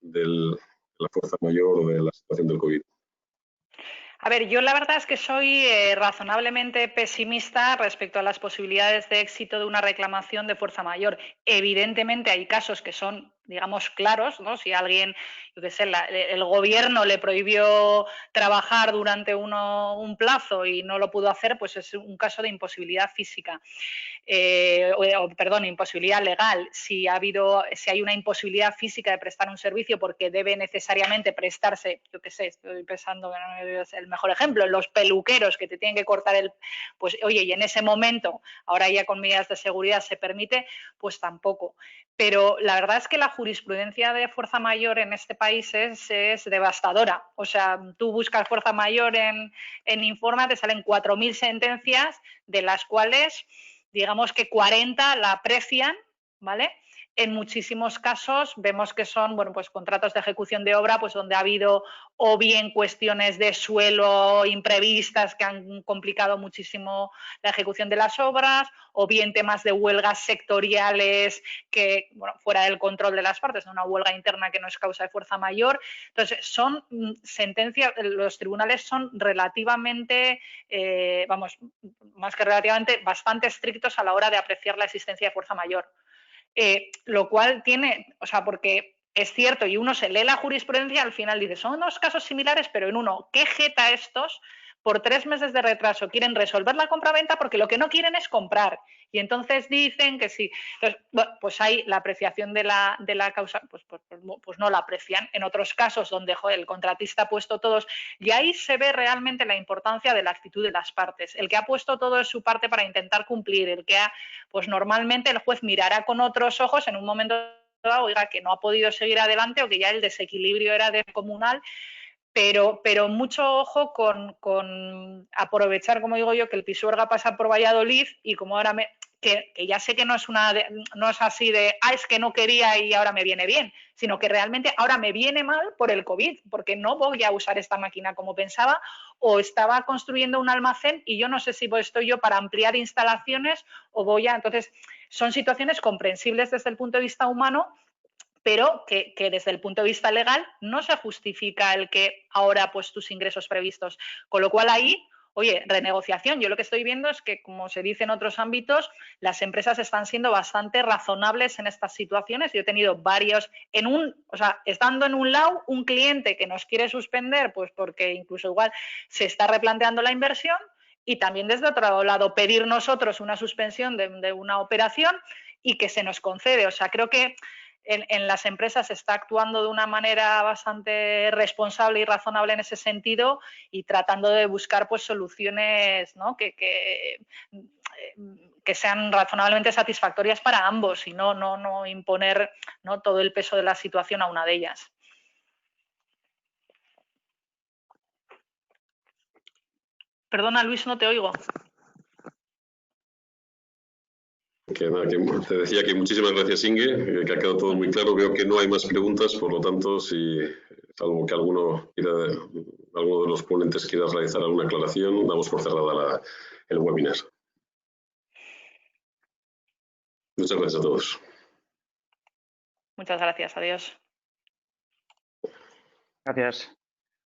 de la fuerza mayor o de la situación del COVID? A ver, yo la verdad es que soy razonablemente pesimista respecto a las posibilidades de éxito de una reclamación de fuerza mayor. Evidentemente hay casos que son, digamos, claros, ¿no? Si alguien, yo qué sé, el gobierno le prohibió trabajar durante un plazo y no lo pudo hacer, pues es un caso de imposibilidad física. Perdón, imposibilidad legal. Si hay una imposibilidad física de prestar un servicio porque debe necesariamente prestarse, yo qué sé, estoy pensando que no es el mejor ejemplo, los peluqueros que te tienen que cortar pues oye, y en ese momento, ahora ya con medidas de seguridad se permite, pues tampoco. Pero la verdad es que la jurisprudencia de fuerza mayor en este país es devastadora. O sea, tú buscas fuerza mayor en Informa, te salen 4.000 sentencias, de las cuales digamos que 40 la aprecian, ¿vale? En muchísimos casos vemos que son, bueno, pues contratos de ejecución de obra, pues donde ha habido o bien cuestiones de suelo imprevistas que han complicado muchísimo la ejecución de las obras, o bien temas de huelgas sectoriales que, bueno, fuera del control de las partes, una huelga interna que no es causa de fuerza mayor. Entonces, son sentencias, los tribunales son relativamente, vamos, más que relativamente, bastante estrictos a la hora de apreciar la existencia de fuerza mayor. Lo cual tiene, o sea, porque es cierto, y uno se lee la jurisprudencia, al final dice, son dos casos similares, pero en uno, ¿qué jeta estos? Por 3 meses de retraso quieren resolver la compraventa porque lo que no quieren es comprar. Y entonces dicen que sí. Entonces, bueno, pues ahí la apreciación de la causa, pues no la aprecian. En otros casos donde joder, el contratista ha puesto todos, y ahí se ve realmente la importancia de la actitud de las partes. El que ha puesto todo de su parte para intentar cumplir, el que ha, pues normalmente el juez mirará con otros ojos en un momento dado, oiga, que no ha podido seguir adelante o que ya el desequilibrio era descomunal. Pero mucho ojo con aprovechar, como digo yo, que el Pisuerga pasa por Valladolid y como ahora que ya sé que no es así de, es que no quería y ahora me viene bien, sino que realmente ahora me viene mal por el COVID, porque no voy a usar esta máquina como pensaba, o estaba construyendo un almacén y yo no sé si estoy yo para ampliar instalaciones o voy a... Entonces, son situaciones comprensibles desde el punto de vista humano, pero que desde el punto de vista legal no se justifica el que ahora pues tus ingresos previstos. Con lo cual ahí, oye, renegociación. Yo lo que estoy viendo es que, como se dice en otros ámbitos, las empresas están siendo bastante razonables en estas situaciones. Yo he tenido varios, estando en un lado, un cliente que nos quiere suspender, pues porque incluso igual se está replanteando la inversión, y también desde otro lado pedir nosotros una suspensión de una operación y que se nos concede. O sea, creo que en las empresas se está actuando de una manera bastante responsable y razonable en ese sentido y tratando de buscar pues soluciones, ¿no?, que sean razonablemente satisfactorias para ambos y no imponer, ¿no?, todo el peso de la situación a una de ellas. Perdona, Luis, no te oigo. Que nada, que te decía que muchísimas gracias, Inge, que ha quedado todo muy claro. Veo que no hay más preguntas, por lo tanto, si algo que alguno de los ponentes quiera realizar alguna aclaración, damos por cerrada el webinar. Muchas gracias a todos. Muchas gracias. Adiós. Gracias.